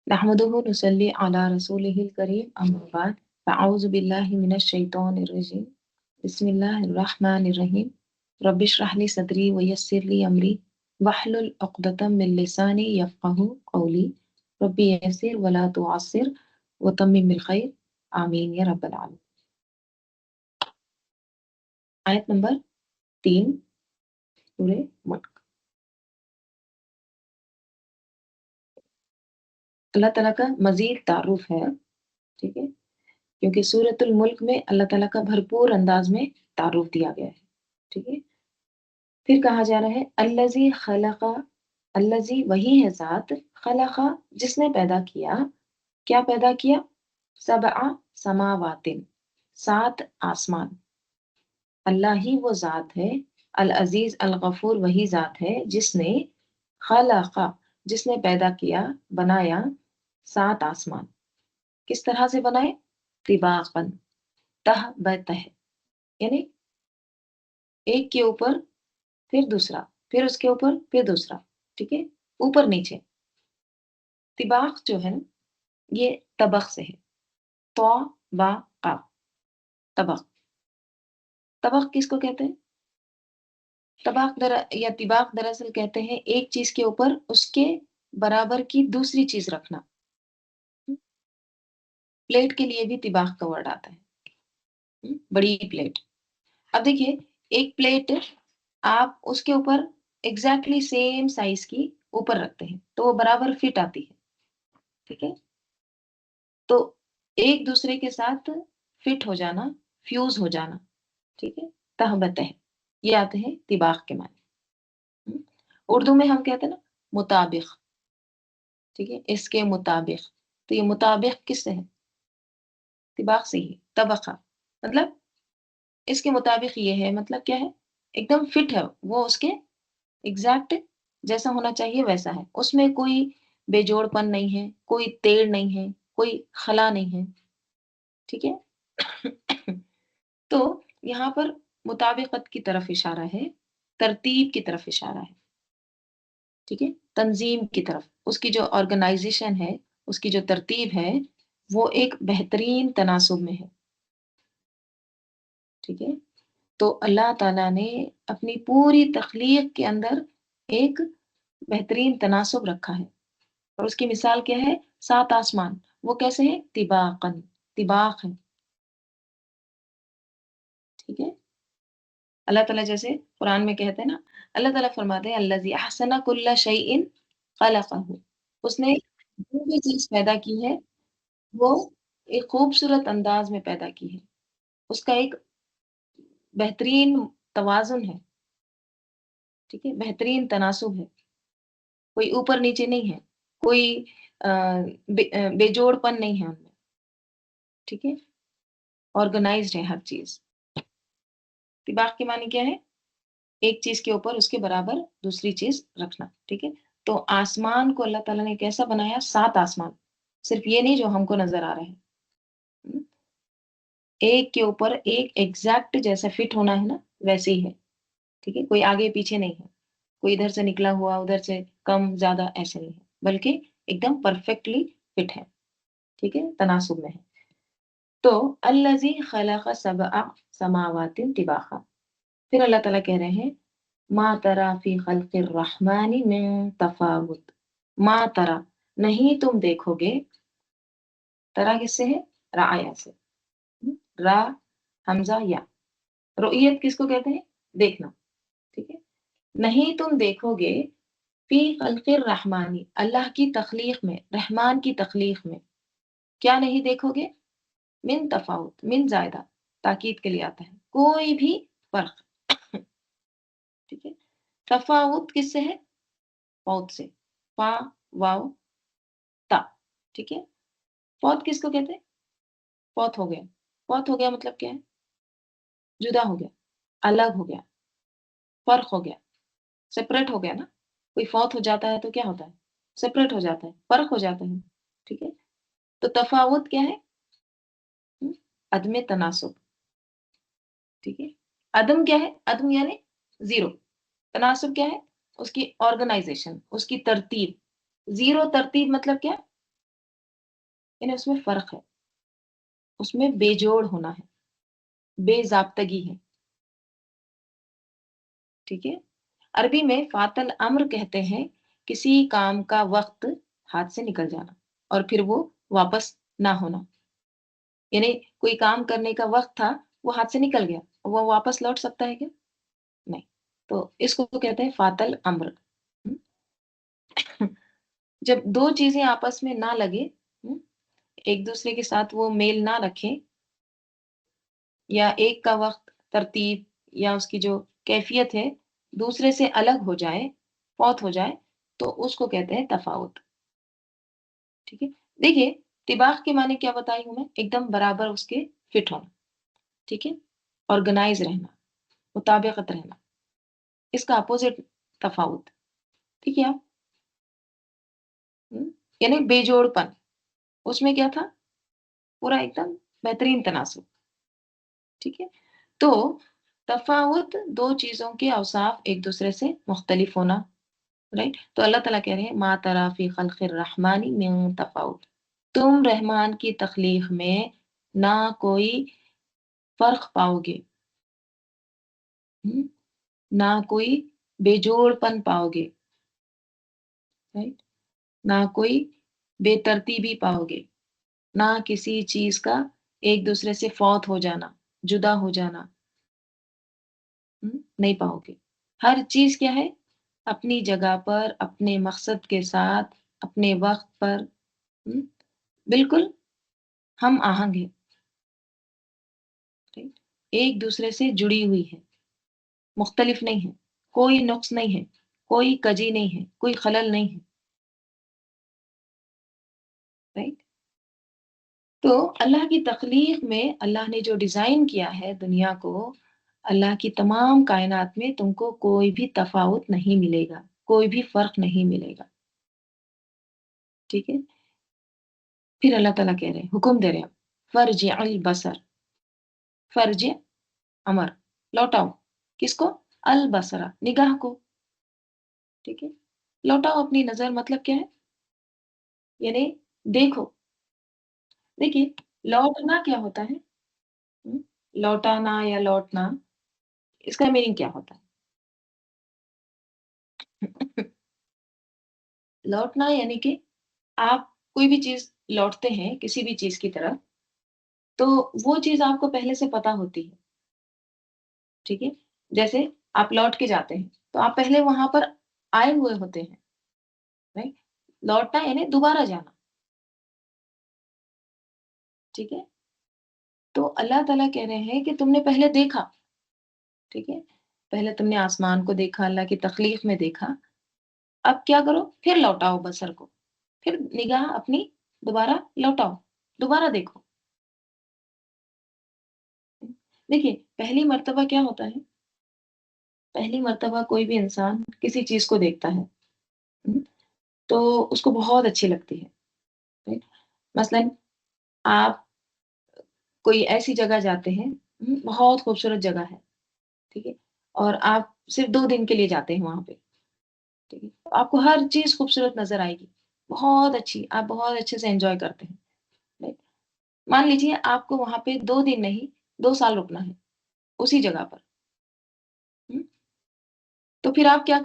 नहमदुहु नुसल्ली अला रसूलिहिल करीम अम्मा बाद फअऊज़ु बिल्लाहि मिनश शैतानिर रजीम बिस्मिल्लाहिर रहमानिर रहीम रब्बि इश्रह ली सदरी व यस्सिर ली अमरी वहलुल उक़दतम मिन लिसानी यफ़क़हू क़ौली रब्बि यस्सिर व ला तुअस्सिर व तम्मिम बिल खैर आमीन या रब्बल आलमीन। आयत नंबर 3 सूरे मुल्क। अल्लाह ताला का मजीद तारुफ है, ठीक है, क्योंकि सूरतुल मुल्क में अल्लाह ताला का भरपूर अंदाज में तारुफ दिया गया है, ठीक है। फिर कहा जा रहा है अल्लज़ी खलक़ा, अल्लज़ी वही है ज़ात, खलक़ा जिसने पैदा किया, क्या पैदा किया, सबआ समावातिन 7 आसमान। अल्लाह ही वो ज़ात है, अल अज़ीज़ अल गफूर वही ज़ात है जिसने खलक़ा जिसने पैदा किया, बनाया 7 आसमान। किस तरह से बनाए, तिबाक़न तह ब तह, यानी एक के ऊपर फिर दूसरा, फिर उसके ऊपर फिर दूसरा, ठीक है, ऊपर नीचे। तिबाक जो है ये तबक से है, तो बा का तबक। तबक किसको कहते हैं, या तिबाक दरअसल कहते हैं एक चीज के ऊपर उसके बराबर की दूसरी चीज रखना। प्लेट के लिए भी तिबाक का वर्ड आता है, बड़ी प्लेट। अब देखिए एक प्लेट आप उसके ऊपर एग्जैक्टली सेम साइज की ऊपर रखते हैं तो वो बराबर फिट आती है, ठीक है। तो एक दूसरे के साथ फिट हो जाना, फ्यूज हो जाना, ठीक है, तहबतह, ये आते हैं तिबाक के माने। उर्दू में हम कहते हैं ना मुताबिक, ठीक है, इसके मुताबिक। तो ये मुताबिक किससे है, तिबाक से ही। तबका मतलब इसके मुताबिक ये है, मतलब क्या है, एकदम फिट है वो, उसके एग्जैक्ट जैसा होना चाहिए वैसा है, उसमें कोई बेजोड़पन नहीं है, कोई तेड़ नहीं है, कोई खला नहीं है, ठीक है। तो यहाँ पर मुताबिकत की तरफ इशारा है, तरतीब की तरफ इशारा है, ठीक है, तंजीम की तरफ। उसकी जो ऑर्गेनाइजेशन है, उसकी जो तरतीब है, वो एक बेहतरीन तनासुब में है, ठीक है। तो अल्लाह ताला ने अपनी पूरी तख्लीक के अंदर एक बेहतरीन तनासुब रखा है, और उसकी मिसाल क्या है, 7 आसमान। वो कैसे हैं, तिबाकन, तिबाक है, ठीक है। अल्लाह ताला जैसे कुरान में कहते हैं ना, अल्लाह ताला फरमाते हैं अल्लज़ी अहसना कुल्ला शैइन खलक़हू, उसने जो भी चीज़ पैदा की है वो एक खूबसूरत अंदाज में पैदा की है, उसका एक बेहतरीन तवाज़ुन है, ठीक है, बेहतरीन तनासुब है, कोई ऊपर नीचे नहीं है, कोई बेजोड़पन नहीं है उनमें, ठीक है, ऑर्गेनाइज्ड है हर चीज़। तिबाक के माने क्या है, एक चीज के ऊपर उसके बराबर दूसरी चीज रखना, ठीक है। तो आसमान को अल्लाह ताला ने कैसा बनाया, 7 आसमान, सिर्फ ये नहीं जो हमको नजर आ रहे हैं, हम्म, एक के ऊपर एक एग्जैक्ट जैसा फिट होना है ना, वैसे ही है, ठीक है, कोई आगे पीछे नहीं है, कोई इधर से निकला हुआ उधर से कम ज्यादा ऐसे नहीं है, बल्कि एकदम परफेक्टली फिट है, ठीक है, तनासुब में है। तो अल्लज़ी खलक़ सबअ समावातिन तिबाक़ा, फिर अल्लाह ताला कह रहे हैं मा तरा फी खल्क़िर रहमानी मिन तफावुत, मा तरा नहीं तुम देखोगे, तरा किससे है, राया से, रा हमजा या, रुयत किसको कहते हैं, देखना, ठीक है। नहीं तुम देखोगे फी खल्क़िर रहमानी, अल्लाह की तख्लीक में, रहमान की तख्लीक में, क्या नहीं देखोगे, मिन तफावुत, मिन जायदा ताकीद के लिए आता है, कोई भी फर्क, ठीक है। तफावुत किससे है, फौत से, फा वाव ता, ठीक है। फौत किसको कहते हैं, फौत हो गया, फौत हो गया मतलब क्या है, जुदा हो गया, अलग हो गया, फर्क हो गया, सेपरेट हो गया ना। कोई फौत हो जाता है तो क्या होता है, सेपरेट हो जाता है, फर्क हो जाता है, ठीक है। तो तफावुत क्या है, अदम तनासुब, ठीक है। अदम क्या है, अदम यानी जीरो, तनासुब क्या है, उसकी ऑर्गेनाइजेशन, उसकी तरतीब। जीरो तरतीब मतलब क्या, یعنی اس میں فرق ہے، اس میں بے جوڑ ہونا ہے، بے ضابطگی ہے، ٹھیک ہے؟ عربی میں فات الامر کہتے ہیں کسی کام کا وقت ہاتھ سے نکل جانا اور پھر وہ واپس نہ ہونا، یعنی کوئی کام کرنے کا وقت تھا، وہ ہاتھ سے نکل گیا، وہ واپس لوٹ سکتا ہے کیا؟ نہیں، تو اس کو کہتے ہیں فات الامر۔ جب دو چیزیں آپس میں نہ لگے، ایک دوسرے کے ساتھ وہ میل نہ رکھیں، یا ایک کا وقت، ترتیب یا اس کی جو کیفیت ہے دوسرے سے الگ ہو جائے، فوت ہو جائے، تو اس کو کہتے ہیں تفاوت، ٹھیک ہے؟ دیکھیے، طباق کے معنی کیا بتائی ہوں میں؟ ایک دم برابر اس کے فٹ ہونا، ٹھیک ہے؟ آرگنائز رہنا، مطابقت رہنا، اس کا اپوزٹ تفاوت، ٹھیک ہے آپ؟ یعنی بے جوڑ پن، اس میں کیا تھا؟ پورا ایک دم بہترین تناسب، ٹھیک ہے؟ تو تفاوت دو چیزوں کے اوصاف ایک دوسرے سے مختلف ہونا، رائٹ؟ تو اللہ تعالیٰ کہہ رہے ہیں ما تری فی خلق الرحمن من تفاوت، تم رحمان کی تخلیق میں نہ کوئی فرق پاؤ گے، ہم؟ نہ کوئی بے جوڑ پن پاؤ گے، رائٹ؟ نہ کوئی بے ترتیبی پاؤ گے، نہ کسی چیز کا ایک دوسرے سے فوت ہو جانا، جدا ہو جانا، نہیں پاؤ گے۔ ہر چیز کیا ہے؟ اپنی جگہ پر، اپنے مقصد کے ساتھ، اپنے وقت پر، ہم؟ بالکل ہم آہنگ ہے، ٹھیک؟ ایک دوسرے سے جڑی ہوئی ہے، مختلف نہیں ہے، کوئی نقص نہیں ہے، کوئی کجی نہیں ہے، کوئی خلل نہیں ہے، رائٹ؟ تو اللہ کی تخلیق میں اللہ نے جو ڈیزائن کیا ہے دنیا کو، اللہ کی تمام کائنات میں تم کو کوئی بھی تفاوت نہیں ملے گا، کوئی بھی فرق نہیں ملے گا، ٹھیک ہے؟ پھر اللہ تعالیٰ کہہ رہے ہیں، حکم دے رہے ہیں، فرجع البصر، فرجع امر، لوٹاؤ، کس کو؟ البصرہ، نگاہ کو، ٹھیک ہے؟ لوٹاؤ اپنی نظر، مطلب کیا ہے؟ یعنی دیکھو، دیکھیے، لوٹنا کیا ہوتا ہے؟ ہم؟ لوٹانا یا لوٹنا، اس کا میننگ کیا ہوتا ہے؟ لوٹنا یعنی کہ آپ کوئی بھی چیز لوٹتے ہیں کسی بھی چیز کی طرف، تو وہ چیز آپ کو پہلے سے پتا ہوتی ہے، ٹھیک ہے؟ جیسے آپ لوٹ کے جاتے ہیں تو آپ پہلے وہاں پر آئے ہوئے ہوتے ہیں، رائٹ؟ لوٹنا یعنی دوبارہ جانا، ٹھیک ہے؟ تو اللہ تعالیٰ کہہ رہے ہیں کہ تم نے پہلے دیکھا، ٹھیک ہے؟ پہلے تم نے آسمان کو دیکھا، اللہ کی تخلیق میں دیکھا، اب کیا کرو؟ پھر لوٹاؤ بصر کو، پھر نگاہ اپنی دوبارہ لوٹاؤ، دوبارہ دیکھو۔ دیکھیے، پہلی مرتبہ کیا ہوتا ہے؟ پہلی مرتبہ کوئی بھی انسان کسی چیز کو دیکھتا ہے، ہم، تو اس کو بہت اچھی لگتی ہے، رائٹ؟ مثلاً آپ کوئی ایسی جگہ جاتے ہیں، بہت خوبصورت جگہ ہے، ٹھیک ہے؟ اور آپ صرف 2 دن کے لیے جاتے ہیں وہاں پہ، ٹھیک ہے؟ تو آپ کو ہر چیز خوبصورت نظر آئے گی، بہت اچھی، آپ بہت اچھے سے انجوائے کرتے ہیں، رائٹ؟ مان لیجیے آپ کو وہاں پہ 2 دن نہیں 2 سال رکنا ہے اسی جگہ پر، ہم؟ تو پھر آپ کیا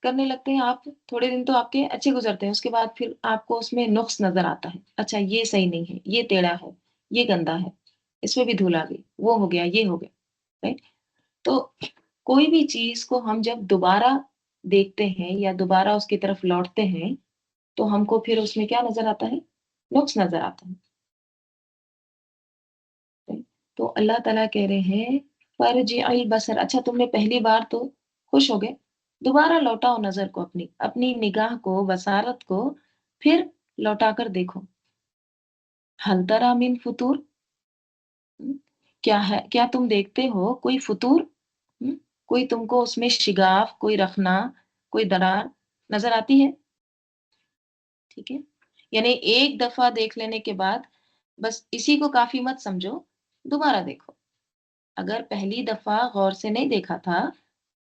کرنے لگتے ہیں؟ آپ تھوڑے دن تو آپ کے اچھے گزرتے ہیں، اس کے بعد پھر آپ کو اس میں نقص نظر آتا ہے، اچھا یہ صحیح نہیں ہے، یہ ٹیڑھا ہے، یہ گندا ہے، اس میں بھی دھول آ گئی، وہ ہو گیا، یہ ہو گیا، رائٹ؟ تو کوئی بھی چیز کو ہم جب دوبارہ دیکھتے ہیں یا دوبارہ اس کی طرف لوٹتے ہیں تو ہم کو پھر اس میں کیا نظر آتا ہے؟ نقص نظر آتا ہے، right؟ تو اللہ تعالیٰ کہہ رہے ہیں فرجع البصر، اچھا تم نے پہلی بار تو خوش ہو گئے، دوبارہ لوٹاؤ نظر کو، اپنی نگاہ کو، بصارت کو پھر لوٹا کر دیکھو، ہل تری من فطور، کیا ہے، کیا تم دیکھتے ہو کوئی فطور، کوئی تم کو اس میں شگاف، کوئی رخنا، کوئی درار نظر آتی ہے؟ ٹھیک ہے؟ یعنی ایک دفعہ دیکھ لینے کے بعد بس اسی کو کافی مت سمجھو، دوبارہ دیکھو، اگر پہلی دفعہ غور سے نہیں دیکھا تھا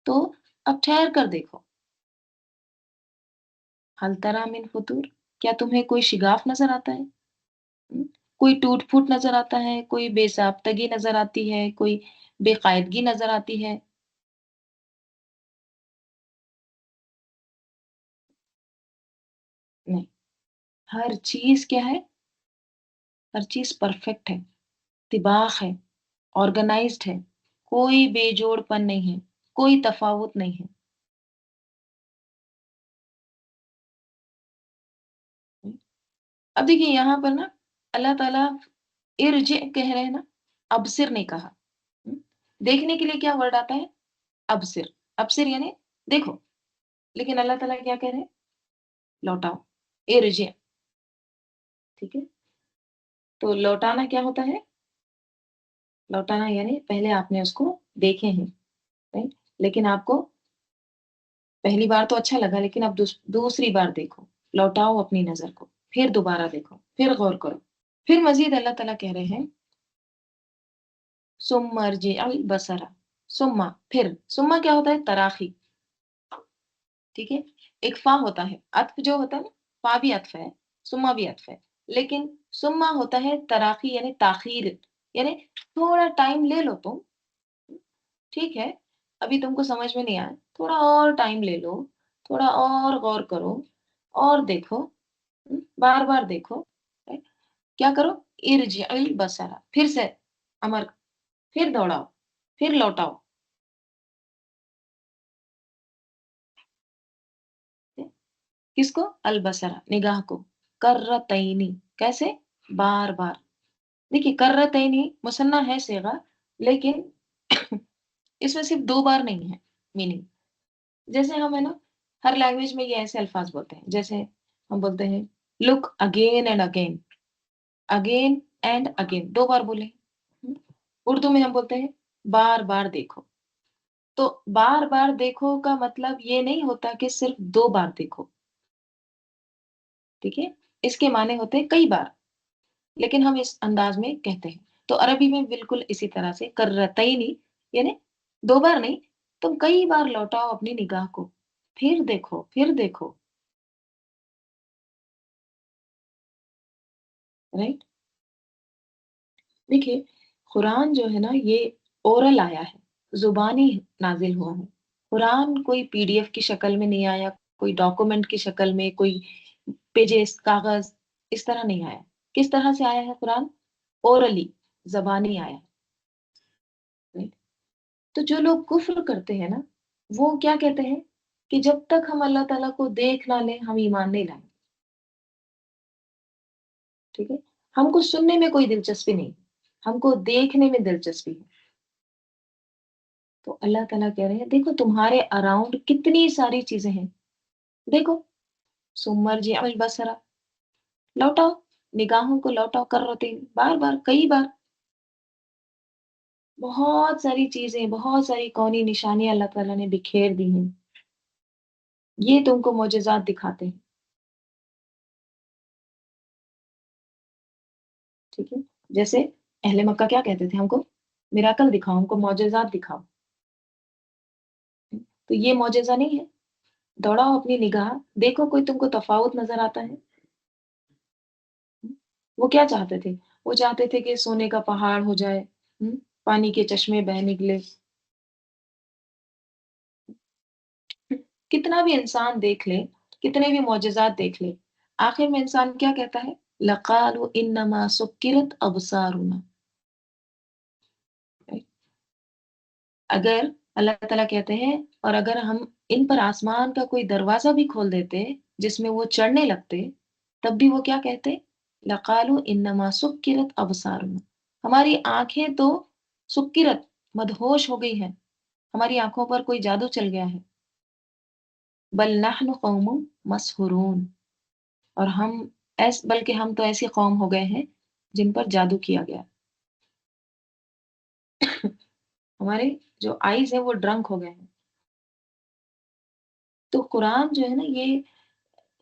تو اب ٹھہر کر دیکھو، ہل تری من فطور، کیا تمہیں کوئی شگاف نظر آتا ہے؟ کوئی ٹوٹ پھوٹ نظر آتا ہے، کوئی بے ضابطگی نظر آتی ہے، کوئی بے قاعدگی نظر آتی ہے؟ نہیں، ہر چیز کیا ہے؟ ہر چیز پرفیکٹ ہے، طباق ہے، آرگنائزڈ ہے، کوئی بے جوڑ پن نہیں ہے، کوئی تفاوت نہیں ہے۔ اب دیکھیے یہاں پر نا اللہ تعالیٰ ارجع کہہ رہے ہیں نا، ابصر نہیں کہا۔ ہم، دیکھنے کے لیے کیا ورڈ آتا ہے؟ ابصر۔ ابصر یعنی دیکھو، لیکن اللہ تعالیٰ کیا کہہ رہے ہیں؟ لوٹاؤ، ارجع، ٹھیک ہے؟ تو لوٹانا کیا ہوتا ہے؟ لوٹانا یعنی پہلے آپ نے اس کو دیکھے ہیں، right؟ لیکن آپ کو پہلی بار تو اچھا لگا، لیکن اب دوسری بار دیکھو، لوٹاؤ اپنی نظر کو، پھر دوبارہ دیکھو، پھر غور کرو۔ پھر مزید اللہ تعالیٰ کہہ رہے ہیں ثم ارجع البصر، ثم، پھر، ثم کیا ہوتا ہے؟ تراخی، ٹھیک ہے؟ ایک فا ہوتا ہے، عطف جو ہوتا ہے نا، فا بھی عطف ہے، ثم بھی عطف ہے، لیکن ثم ہوتا ہے تراخی یعنی تاخیر، یعنی تھوڑا ٹائم لے لو تم، ٹھیک ہے؟ ابھی تم کو سمجھ میں نہیں آیا، تھوڑا اور ٹائم لے لو، تھوڑا اور غور کرو، اور دیکھو، بار بار دیکھو، کیا کرو؟ ارجع البصر، پھر سے امر، پھر دوڑاؤ، پھر لوٹاؤ، کس کو؟ البصر، نگاہ کو، کرتینی، کیسے؟ بار بار۔ دیکھیے کرتینی مثنیٰ ہے صیغہ، لیکن اس میں صرف دو بار نہیں ہے میننگ۔ جیسے ہم ہے نا ہر لینگویج میں یہ ایسے الفاظ بولتے ہیں، جیسے ہم بولتے ہیں look again and again, again and again, دو بار بولے۔ اردو میں ہم بولتے ہیں بار بار دیکھو۔ تو بار بار دیکھو کا مطلب یہ نہیں ہوتا کہ صرف دو بار دیکھو، ٹھیک ہے؟ اس کے معنی ہوتے ہیں کئی بار، لیکن ہم اس انداز میں کہتے ہیں۔ تو عربی میں بالکل اسی طرح سے کرتینی یعنی دو بار نہیں، تم کئی بار لوٹاؤ اپنی نگاہ کو، پھر دیکھو، پھر دیکھو، رائٹ؟ دیکھیے قرآن جو ہے نا یہ اورل آیا ہے، زبانی نازل ہوا ہے۔ قرآن کوئی پی ڈی ایف کی شکل میں نہیں آیا، کوئی ڈاکومنٹ کی شکل میں، کوئی پیجز، کاغذ، اس طرح نہیں آیا۔ کس طرح سے آیا ہے قرآن؟ اورلی، زبانی آیا ہے۔ تو جو لوگ کفر کرتے ہیں نا، وہ کیا کہتے ہیں کہ جب تک ہم اللہ تعالیٰ کو دیکھ نہ لیں ہم ایمان نہیں لائیں، ٹھیک ہے؟ ہم کو سننے میں کوئی دلچسپی نہیں، ہم کو دیکھنے میں دلچسپی ہے۔ تو اللہ تعالیٰ کہہ رہے ہیں دیکھو تمہارے اراؤنڈ کتنی ساری چیزیں ہیں، دیکھو، ثم ارجع البصر، لوٹاؤ، نگاہوں کو لوٹاؤ، کرتے بار بار، کئی بار، بہت ساری چیزیں، بہت ساری کونی نشانیاں اللہ تعالیٰ نے بکھیر دی ہیں، یہ تم کو معجزات دکھاتے ہیں، ٹھیک ہے؟ جیسے اہل مکہ کیا کہتے تھے ہم کو؟ میراکل دکھاؤ، ہم کو معجزات دکھاؤ۔ تو یہ معجزہ نہیں ہے؟ دوڑاؤ اپنی نگاہ، دیکھو کوئی تم کو تفاوت نظر آتا ہے؟ وہ کیا چاہتے تھے؟ وہ چاہتے تھے کہ سونے کا پہاڑ ہو جائے، پانی کے چشمے بہہ نکلے۔ کتنا بھی انسان دیکھ لے، کتنے بھی معجزات دیکھ لے، آخر میں انسان کیا کہتا ہے؟ لقالوا انما سکرت ابصارنا۔ اگر اللہ تعالیٰ کہتے ہیں اور اگر ہم ان پر آسمان کا کوئی دروازہ بھی کھول دیتے جس میں وہ چڑھنے لگتے، تب بھی وہ کیا کہتے؟ لقالوا انما سکرت ابصارنا، ہماری آنکھیں تو سکرت، مدہوش ہو گئی ہیں، ہماری آنکھوں پر کوئی جادو چل گیا ہے۔ بل نحن قوم مسحورون، اور بلکہ ہم تو ایسی قوم ہو گئے ہیں جن پر جادو کیا گیا، ہمارے جو آئیز ہیں وہ ڈرنک ہو گئے ہیں۔ تو قرآن جو ہے نا یہ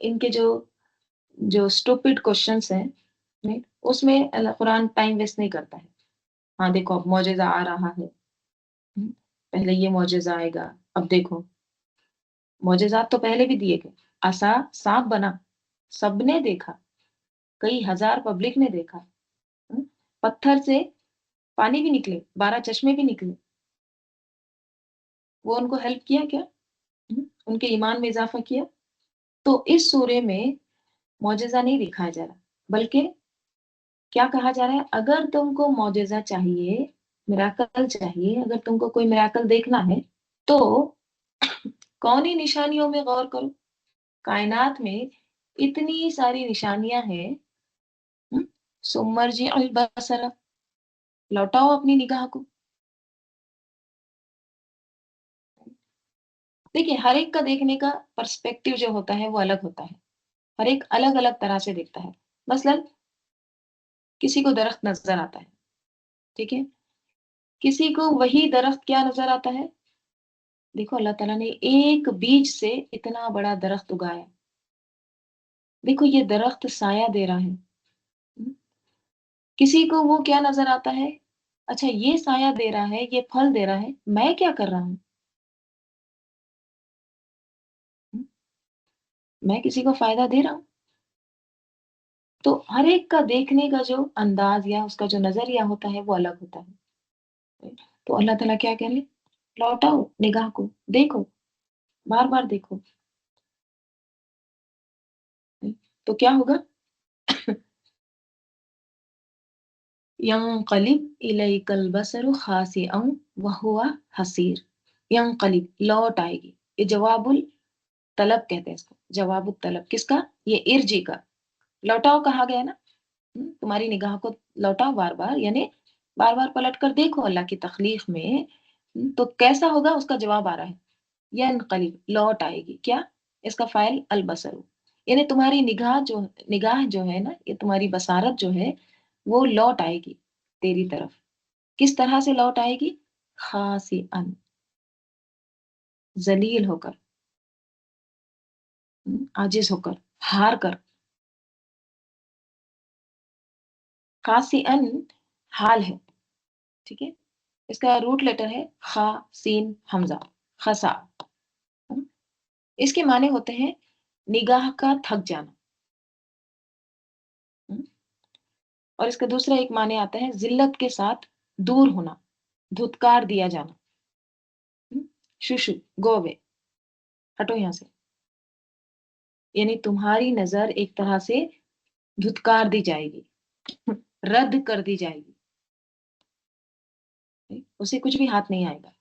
ان کے جو اسٹوپڈ کوشچنس ہیں، right، اس میں اللہ قرآن ٹائم ویسٹ نہیں کرتا ہے۔ ہاں دیکھو اب معجزہ آ رہا ہے، پہلے یہ معجزہ آئے گا، اب دیکھو، معجزات تو پہلے بھی دیے گئے، عصا سانپ بنا، سب نے دیکھا، कई हजार पब्लिक ने देखा। पत्थर से पानी भी निकले, 12 चश्मे भी निकले। वो उनको हेल्प किया क्या? उनके ईमान में इजाफा किया? तो इस सूरे में मौजज़ा नहीं दिखाया जा रहा, बल्कि क्या कहा जा रहा है, अगर तुमको मौजज़ा चाहिए, मिराकल चाहिए, अगर तुमको कोई मिराकल देखना है, तो कौनी निशानियों में गौर करो। कायनात में इतनी सारी निशानियां हैं। सुमर्जी अल बसरा, लौटाओ अपनी निगाह को। देखिए, हर एक का देखने का पर्सपेक्टिव जो होता है वो अलग होता है। हर एक अलग अलग तरह से देखता है। मसलन किसी को दरख्त नजर आता है, ठीक है, किसी को वही दरख्त क्या नजर आता है। देखो, अल्लाह ताला ने एक बीज से इतना बड़ा दरख्त उगाया। देखो, ये दरख्त साया दे रहा है। हम्म, किसी को वो क्या नजर आता है, अच्छा ये साया दे रहा है, ये फल दे रहा है, मैं क्या कर रहा हूँ? हम्म, मैं किसी को फायदा दे रहा हूँ? तो हर एक का देखने का जो अंदाज या उसका जो नजरिया होता है वो अलग होता है। तो अल्लाह ताला क्या कह रहे, लौटाओ निगाह को, देखो, बार बार देखो। तो क्या होगा? यंकलिब इलैकल बसरु खासिअन वहुवा हसीर। यंकलिब, लौट आएगी। ये जवाबुल तलब कहते हैं इसको, जवाबुल तलब किसका? ये इर्जी का। लौटाओ कहा गया ना। तुम्हारी निगाह को लौटाओ बार बार, यानी बार बार पलट कर देखो अल्लाह की तख्लीक में। तो कैसा होगा उसका जवाब आ रहा है। यनकलिब, लौट आएगी। क्या? इसका फाइल अलबसरु, यानी तुम्हारी निगाह जो है ना, ये तुम्हारी बसारत जो है वो लौट आएगी तेरी तरफ। किस तरह से लौट आएगी? खासी अन, जलील होकर, आजिज होकर, हार कर। खासी अन हाल है, ठीक है। इसका रूट लेटर है खा सीन हमजा, खसा। हम्म, इसके माने होते हैं निगाह का थक जाना। हम्म, और इसका दूसरा एक माने आता है जिल्लत के साथ दूर होना, धुतकार दिया जाना। शुशु, गो अवे, हटो यहाँ से। यानी तुम्हारी नजर एक तरह से धुतकार दी जाएगी, रद्द कर दी जाएगी। उसे कुछ भी हाथ नहीं आएगा।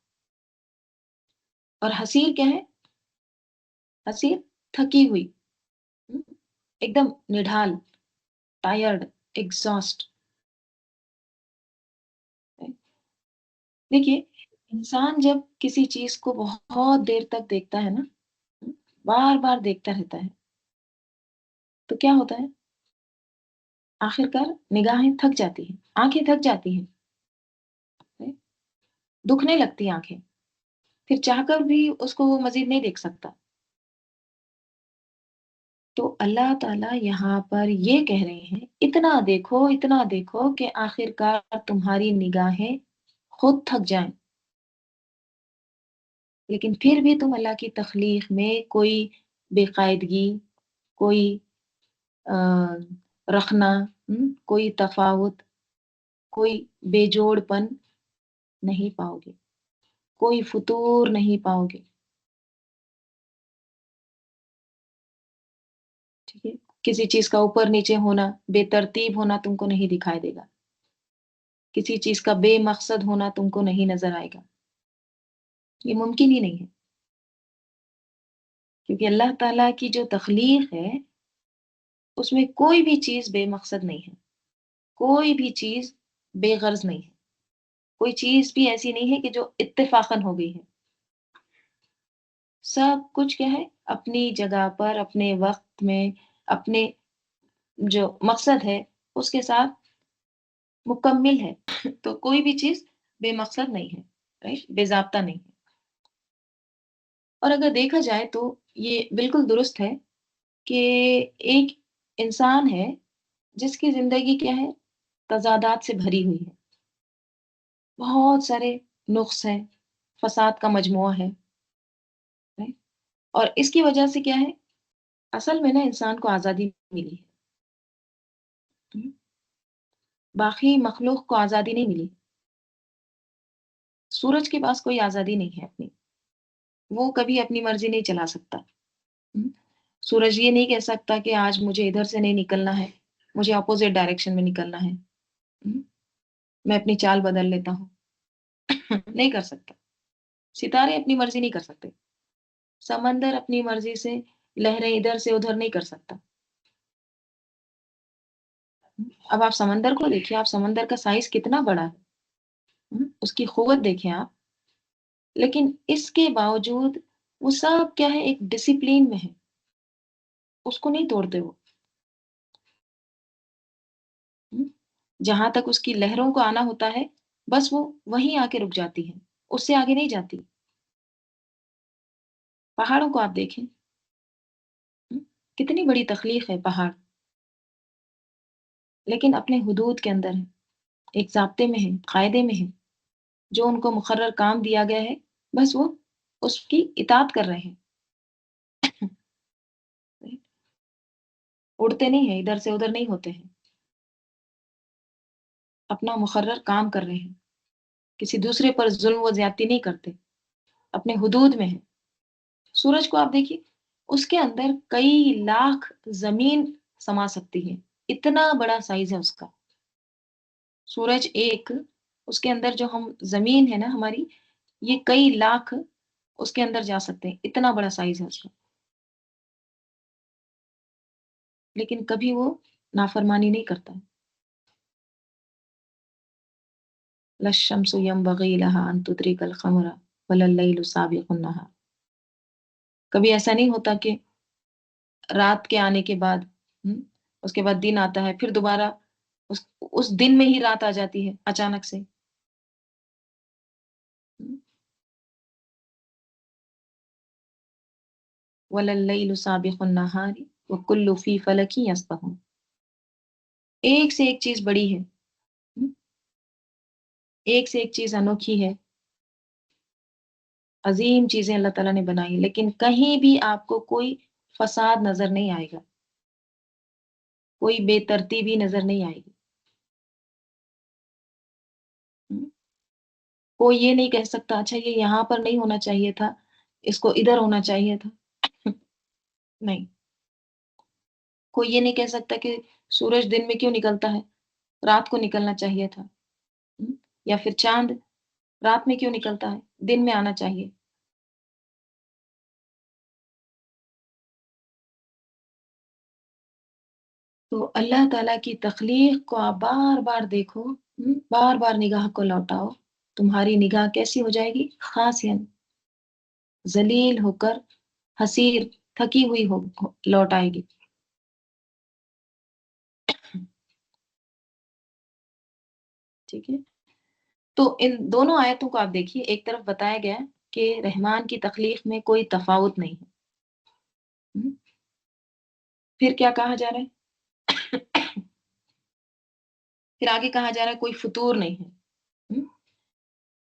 और हसीर क्या है? हसीर, थकी हुई, हम्म, एकदम निढाल, टायर्ड, एग्जॉस्ट। देखिए, इंसान जब किसी चीज को बहुत देर तक देखता है ना, बार बार देखता रहता है, तो क्या होता है? आखिरकार निगाहें थक जाती हैं, आंखें थक जाती हैं, दुखने लगती हैं आंखें। फिर चाहकर भी उसको वो मजीद नहीं देख सकता। तो अल्लाह ताला यहाँ पर ये कह रहे हैं, इतना देखो कि आखिरकार तुम्हारी निगाहें खुद थक जाएं। लेकिन फिर भी तुम अल्लाह की तख्लीक में कोई बेकायदगी, कोई अ, रखना, कोई तफावत, कोई बेजोड़पन नहीं पाओगे, कोई फुतूर नहीं पाओगे। ठीक है, किसी चीज का ऊपर नीचे होना, बेतरतीब होना तुमको नहीं दिखाई देगा। किसी चीज का बेमकसद होना तुमको नहीं नजर आएगा। ये मुमकिन ही नहीं है, क्योंकि अल्लाह ताला की जो तख्लीक है उसमें कोई भी चीज बेमकसद नहीं है, कोई भी चीज बेगर्ज नहीं है, कोई चीज भी ऐसी नहीं है कि जो इत्तेफाकन हो गई है। सब कुछ क्या है, अपनी जगह पर, अपने वक्त में, अपने जो मकसद है उसके साथ मुकम्मिल है। तो कोई भी चीज बेमकसद नहीं है, राइट, बेजाब्ता नहीं है। और अगर देखा जाए तो ये बिल्कुल दुरुस्त है कि एक इंसान है जिसकी जिंदगी क्या है, तजादात से भरी हुई है। बहुत सारे नुक्स हैं, फसाद का मजमुआ है, राइट? और इसकी वजह से क्या है, असल में ना इंसान को आजादी मिली है। باقی مخلوق کو آزادی نہیں ملی. سورج کے پاس کوئی آزادی نہیں ہے اپنی، وہ کبھی اپنی مرضی نہیں چلا سکتا. ہم، سورج یہ نہیں کہہ سکتا کہ آج مجھے ادھر سے نہیں نکلنا ہے، مجھے اپوزٹ ڈائریکشن میں نکلنا ہے. ہم، میں اپنی چال بدل لیتا ہوں. نہیں کر سکتا. ستارے اپنی مرضی نہیں کر سکتے. سمندر اپنی مرضی سے لہریں ادھر سے ادھر نہیں کر سکتا. اب آپ سمندر کو دیکھیے، آپ سمندر کا سائز کتنا بڑا ہے. اس کی قوت دیکھیں آپ. لیکن اس کے باوجود وہ سب کیا ہے، ایک ڈسپلین میں ہے. اس کو نہیں توڑتے وہ. ہم، جہاں تک اس کی لہروں کو آنا ہوتا ہے بس وہ وہیں آ کے رک جاتی ہے، اس سے آگے نہیں جاتی. پہاڑوں کو آپ دیکھیں. ہم، کتنی بڑی تخلیق ہے پہاڑ، لیکن اپنے حدود کے اندر ہے، ایک ضابطے میں ہے، قاعدے میں ہے. جو ان کو مقرر کام دیا گیا ہے بس وہ اس کی اطاعت کر رہے ہیں. اڑتے نہیں ہیں، ادھر سے ادھر نہیں ہوتے ہیں. اپنا مقرر کام کر رہے ہیں. کسی دوسرے پر ظلم و زیادتی نہیں کرتے، اپنے حدود میں ہے. سورج کو آپ دیکھیے، اس کے اندر کئی لاکھ زمین سما سکتی ہے. اتنا بڑا سائز ہے اس کا. سورج ایک، اس کے اندر جو ہم زمین ہے نا ہماری، یہ کئی لاکھ اس کے اندر جا سکتے ہیں. اتنا بڑا سائز ہے اس کا. لیکن کبھی وہ نافرمانی نہیں کرتا ہے. لَلشَّمْسُ يَنبَغِي لَهَا أَن تُدْرِكَ الْقَمَرَ وَلَا اللَّيْلُ سَابِقُ النَّهَارِ. کبھی ایسا نہیں ہوتا کہ رات کے آنے کے بعد ہم، اس کے بعد دن آتا ہے، پھر دوبارہ اس دن میں ہی رات آ جاتی ہے اچانک سے. وَلَا اللَّيْلُ سَابِقُ النَّهَارِ وَكُلُّ فِي فَلَكٍ يَسْبَحُونَ. ایک سے ایک چیز بڑی ہے. ہم، ایک سے ایک چیز انوکھی ہے. عظیم چیزیں اللہ تعالیٰ نے بنائی، لیکن کہیں بھی آپ کو کوئی فساد نظر نہیں آئے گا، کوئی بے ترتیبی نظر نہیں آئے گی. ہم، کوئی یہ نہیں کہہ سکتا اچھا یہ یہاں پر نہیں ہونا چاہیے تھا، اس کو ادھر ہونا چاہیے تھا. نہیں. کوئی یہ نہیں کہہ سکتا کہ سورج دن میں کیوں نکلتا ہے، رات کو نکلنا چاہیے تھا. ہم، یا پھر چاند رات میں کیوں نکلتا ہے، دن میں آنا چاہیے. تو اللہ تعالیٰ کی تخلیق کو آپ بار بار دیکھو. بار بار نگاہ کو لوٹاؤ. تمہاری نگاہ کیسی ہو جائے گی، خاصین ذلیل ہو کر، حسیر، تھکی ہوئی لوٹ آئے گی. ٹھیک ہے. تو ان دونوں آیتوں کو آپ دیکھیے، ایک طرف بتایا گیا کہ رحمان کی تخلیق میں کوئی تفاوت نہیں ہے. ہم، پھر کیا کہا جا رہا ہے، پھر آگے کہا جا رہا ہے کوئی فطور نہیں ہے. ہم،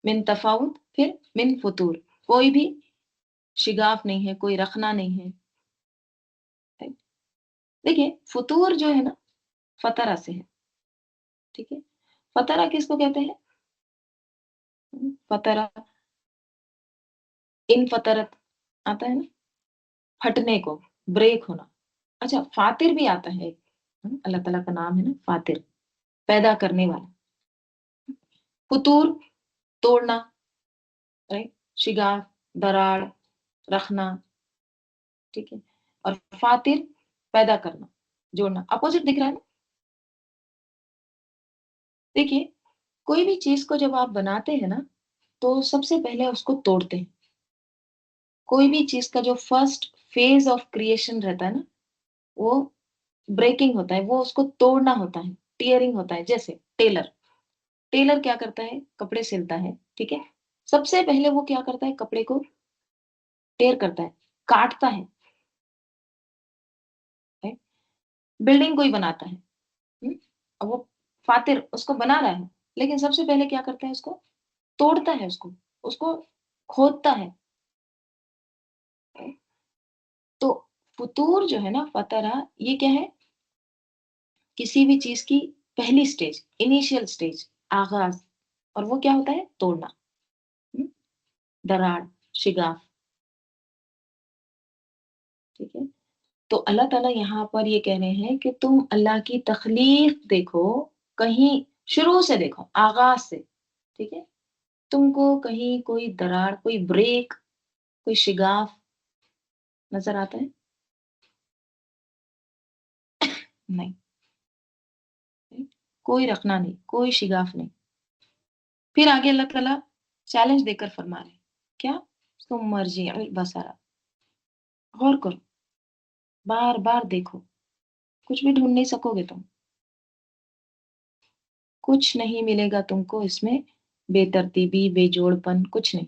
من تفاوت، پھر من فطور، کوئی بھی شگاف نہیں ہے، کوئی رخنا نہیں ہے. دیکھیے فطور جو ہے نا فطرہ سے ہے. ٹھیک ہے. فطرہ کس کو کہتے ہیں، فطرہ، ان فطرت آتا ہے نا، پھٹنے کو، بریک ہونا. اچھا فاتر بھی آتا ہے ایک. اللہ تعالیٰ کا نام ہے نا فاتر، پیدا کرنے والا. فطور توڑنا، رائٹ، شگاف، دراڑ، رکھنا. ٹھیک ہے. اور فاتر پیدا کرنا، جوڑنا. اپوزٹ دکھ رہا ہے نا. دیکھیے کوئی بھی چیز کو جب آپ بناتے ہیں نا تو سب سے پہلے اس کو توڑتے ہیں. کوئی بھی چیز کا جو فرسٹ فیز آف کریشن رہتا ہے نا وہ بریکنگ ہوتا ہے، وہ اس کو توڑنا ہوتا ہے، ٹیئرنگ ہوتا ہے. جیسے ٹیلر، ٹیلر کیا کرتا ہے، کپڑے سلتا ہے. ٹھیک ہے. سب سے پہلے وہ کیا کرتا ہے، کپڑے کو ٹیئر کرتا ہے، کاٹتا ہے. بلڈنگ کوئی بناتا ہے. اب وہ فاتر اس کو بنا رہا ہے، لیکن سب سے پہلے کیا کرتا ہے، اس کو توڑتا ہے، اس کو کھودتا ہے. تو فطور جو ہے نا، فطرہ، یہ کیا ہے किसी भी चीज की पहली स्टेज, इनिशियल स्टेज, आगाज, और वो क्या होता है? तोड़ना। हम्म? दरार, शिगाफ। ठीक है। तो अल्लाह ताला यहाँ पर ये कह रहे हैं कि तुम अल्लाह की तख्लीक देखो, कहीं शुरू से देखो, आगाज से। ठीक है। तुमको कहीं कोई दरार, कोई ब्रेक, कोई शिगाफ नजर आता है? नहीं। कोई रखना नहीं, कोई शिगाफ नहीं। फिर आगे अल्लाह ताला चैलेंज देकर फरमा रहे हैं, क्या? तुम मर्जी बसारा, गौर करो, बार बार देखो, कुछ भी ढूंढ नहीं सकोगे तुम, कुछ नहीं मिलेगा तुमको इसमें, बेतरतीबी, बेजोड़पन, कुछ नहीं।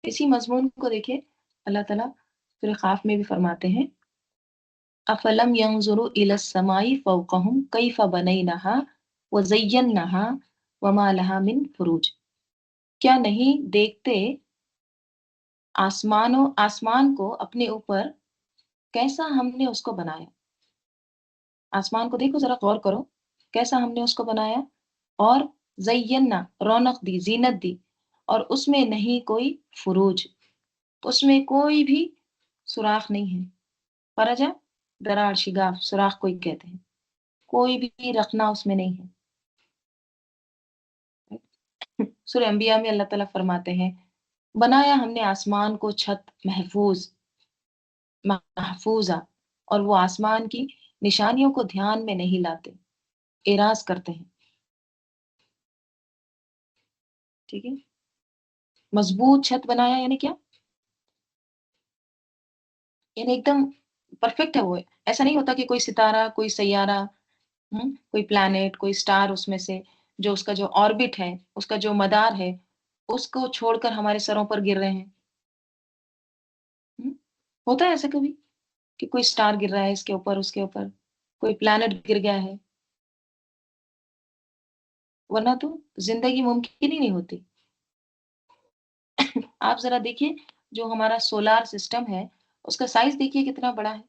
इसी मजमून को देखिए, अल्लाह ताला सूरह क़ाफ में भी फरमाते हैं, अफलम यंजुरु इलस समाई फौकहुम कैफ बनैनहा व ज़य्यनहा वमा लहा मिन फुरूज। क्या नहीं देखते आसमान को अपने ऊपर, कैसा हमने उसको बनाया। आसमान को देखो, जरा गौर करो, कैसा हमने उसको बनाया। और ज़य्यन्ना, रौनक दी, जीनत दी, और उसमें नहीं कोई फुरूज, उसमें कोई भी सुराख नहीं है। फरजा, दरार, शिगाफ, सुराख कोई कहते हैं, कोई भी रखना उसमें नहीं है। सूरह अंबिया में अल्लाह ताला फरमाते हैं, बनाया हमने आसमान को छत महफूज, महफूजा, और वो आसमान की निशानियों को ध्यान में नहीं लाते, एराज करते हैं। ठीक है। मजबूत छत बनाया यानी क्या? यानी एकदम परफेक्ट है वो। ऐसा नहीं होता कि कोई सितारा, कोई सैयारा, कोई प्लैनेट, कोई स्टार उसमें से, जो उसका जो ऑर्बिट है, उसका जो मदार है, उसको छोड़कर हमारे सरों पर गिर रहे हैं। हम्म? होता है ऐसा कभी कि कोई स्टार गिर रहा है इसके ऊपर, उसके ऊपर, कोई प्लैनेट गिर गया है? वरना तो जिंदगी मुमकिन ही नहीं होती। आप जरा देखिए, जो हमारा सोलार सिस्टम है, उसका साइज देखिए कितना बड़ा है।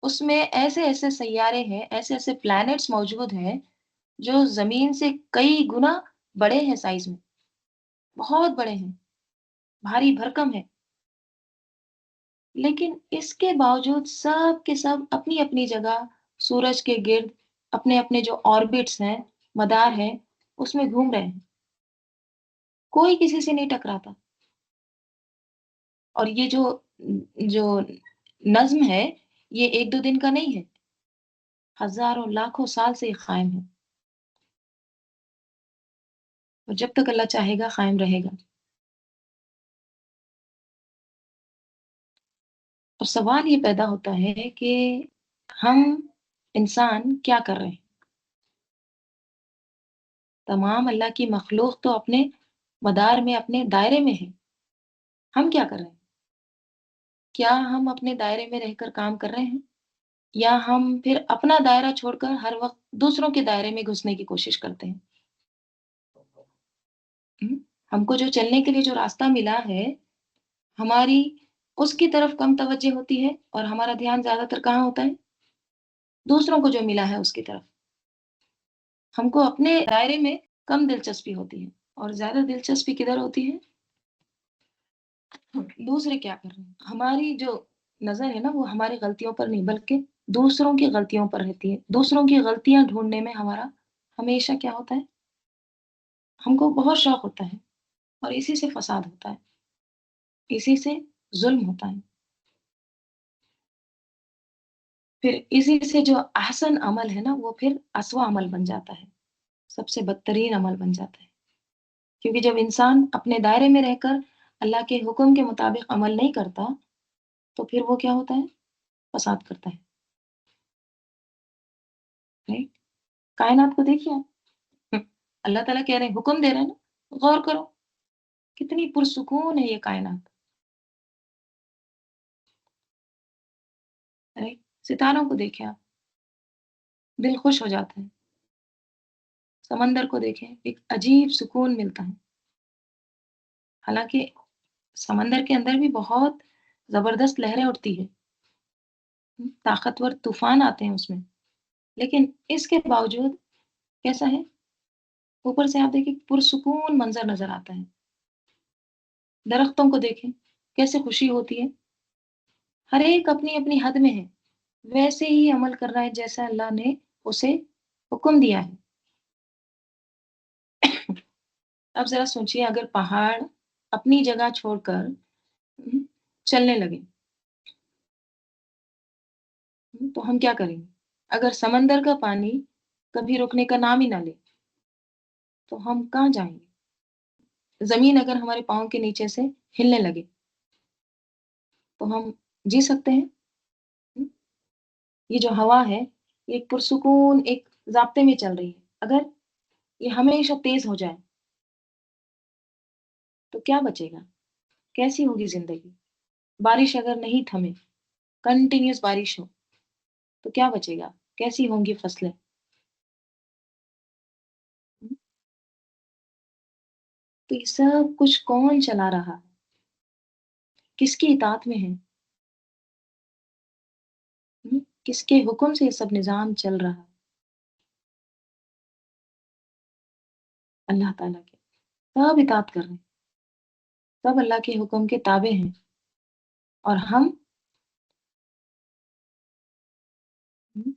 उसमें ऐसे ऐसे सैयारे हैं, ऐसे ऐसे प्लैनेट्स मौजूद हैं, जो जमीन से कई गुना बड़े हैं साइज में, बहुत बड़े हैं, भारी भरकम है। लेकिन इसके बावजूद सब के सब अपनी अपनी जगह सूरज के गिर्द, अपने अपने जो ऑर्बिट्स हैं, मदार हैं, उसमें घूम रहे हैं। कोई किसी से नहीं टकराता। और ये जो जो नज्म है, ये एक दो दिन का नहीं है, हजारों लाखों साल से ये कायम है, और जब तक अल्लाह चाहेगा कायम रहेगा। और सवाल ये पैदा होता है कि हम इंसान क्या कर रहे हैं? तमाम अल्लाह की मखलूक तो अपने मदार में, अपने दायरे में है। हम क्या कर रहे हैं? क्या हम अपने दायरे में रहकर काम कर रहे हैं, या हम फिर अपना दायरा छोड़कर हर वक्त दूसरों के दायरे में घुसने की कोशिश करते हैं? हम्म? हमको जो चलने के लिए जो रास्ता मिला है, हमारी उसकी तरफ कम तवज्जो होती है, और हमारा ध्यान ज्यादातर कहाँ होता है? दूसरों को जो मिला है उसकी तरफ। हमको अपने दायरे में कम दिलचस्पी होती है, और ज्यादा दिलचस्पी किधर होती है? दूसरे क्या कर रहे हैं। हमारी जो नजर है ना, वो हमारी गलतियों पर नहीं, बल्कि दूसरों की गलतियों पर रहती है। दूसरों की गलतियां ढूंढने में हमारा हमेशा क्या होता है? हमको बहुत शौक होता है, और इसी से फसाद होता है, इसी से जुल्म होता है। फिर इसी से जो अहसन अमल है ना, वो फिर असवा अमल बन जाता है, सबसे बदतरीन अमल बन जाता है। क्योंकि जब इंसान अपने दायरे में रहकर अल्लाह के हुक्म के मुताबिक अमल नहीं करता, तो फिर वो क्या होता है? फसाद करता है। राइट। कायनात को देखिए आप। अल्लाह ताला कह रहे हैं, हुक्म दे रहे हैं ना, गौर करो, कितनी पुरसुकून है ये कायनात। राइट। सितारों को देखें आप, दिल खुश हो जाता है। समंदर को देखें, एक अजीब सुकून मिलता है। हालांकि समंदर के अंदर भी बहुत जबरदस्त लहरें उठती है, ताकतवर तूफान आते हैं उसमें, लेकिन इसके बावजूद कैसा है, ऊपर से आप देखिए पुरसुकून मंजर नजर आता है। दरख्तों को देखें, कैसे खुशी होती है, हर एक अपनी अपनी हद में है, वैसे ही अमल कर रहा है जैसा अल्लाह ने उसे हुक्म दिया है। अब जरा सोचिए, अगर पहाड़ अपनी जगह छोड़कर चलने लगे, तो हम क्या करेंगे? अगर समंदर का पानी कभी रुकने का नाम ही ना ले, तो हम कहाँ जाएंगे? जमीन अगर हमारे पाँव के नीचे से हिलने लगे, तो हम जी सकते हैं? हम्म, ये जो हवा है, ये एक पुरसुकून एक ज़ाब्ते में चल रही है। अगर ये हमेशा तेज़ हो जाए, तो क्या बचेगा? कैसी होगी ज़िंदगी? बारिश अगर नहीं थमे, कंटिन्यूअस बारिश हो, तो क्या बचेगा? कैसी होंगी फसलें? हुँ, तो ये सब कुछ कौन चला रहा है? किसकी इताअत में है? किसके हुक्म से ये सब निज़ाम चल रहा है? अल्लाह ताला के। सब इताअत कर रहे हैं, सब अल्लाह के हुक्म के ताबे हैं और हम हुँ,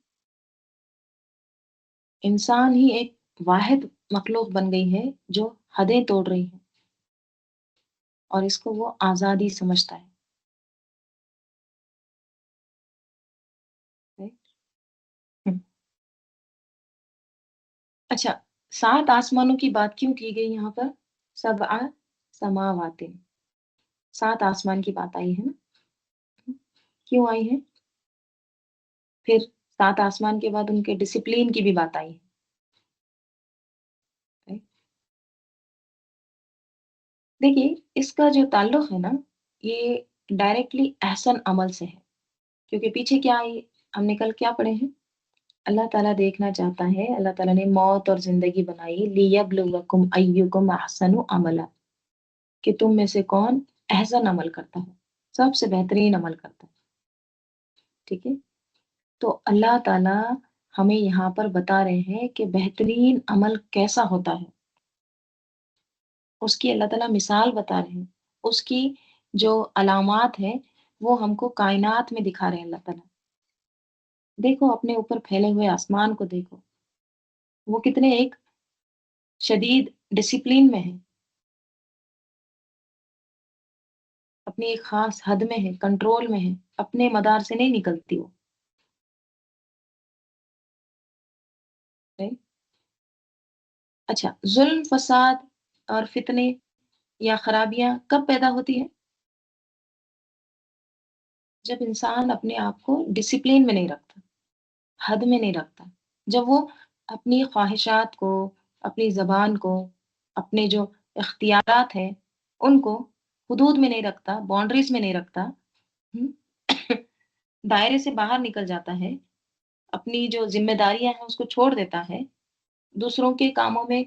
इंसान ही एक वाहिद मखलूक बन गई है, जो हदें तोड़ रही है और इसको वो आज़ादी समझता है। राइट? हुँ। अच्छा, 7 आसमानों की बात क्यों की गई यहाँ पर? सबअ समावातिन, 7 आसमान की बात आई है ना? क्यों आई है? फिर 7 आसमान के बाद उनके डिसिप्लिन की भी बात आई है। राइट? देखिए, इसका जो ताल्लुक है ना, ये डायरेक्टली एहसन अमल से है, क्योंकि पीछे क्या आई, हमने कल क्या पढ़े हैं? अल्लाह ताला देखना चाहता है, अल्लाह ताला ने मौत और ज़िंदगी बनाई लियब्लुवकुम अय्युकुम अहसनु अमला, कि तुम में से कौन अहसन अमल करता है, सबसे बेहतरीन अमल करता है, ठीक है? तो अल्लाह ताला हमें यहाँ पर बता रहे हैं कि बेहतरीन अमल कैसा होता है, उसकी अल्लाह ताला मिसाल बता रहे हैं। उसकी जो अलामात हैं, वो हमको कायनात में दिखा रहे हैं अल्लाह ताला। देखो अपने ऊपर फैले हुए आसमान को देखो, वो कितने एक शदीद डिसिप्लिन में है, अपनी एक ख़ास हद में है, कंट्रोल में है, अपने मदार से नहीं निकलती वो, राइट? अच्छा, ज़ुल्म, फ़साद और फ़ितने या खराबियाँ कब पैदा होती हैं? जब इंसान अपने आप को डिसिप्लिन में नहीं रखता, हद में नहीं रखता। जब वो अपनी ख्वाहिशात को, अपनी ज़बान को, अपने जो इख्तियारात हैं, उनको हुदूद में नहीं रखता, बाउंड्रीज़ में नहीं रखता, हुँ? दायरे से बाहर निकल जाता है, अपनी जो ज़िम्मेदारियाँ हैं उसको छोड़ देता है, दूसरों के कामों में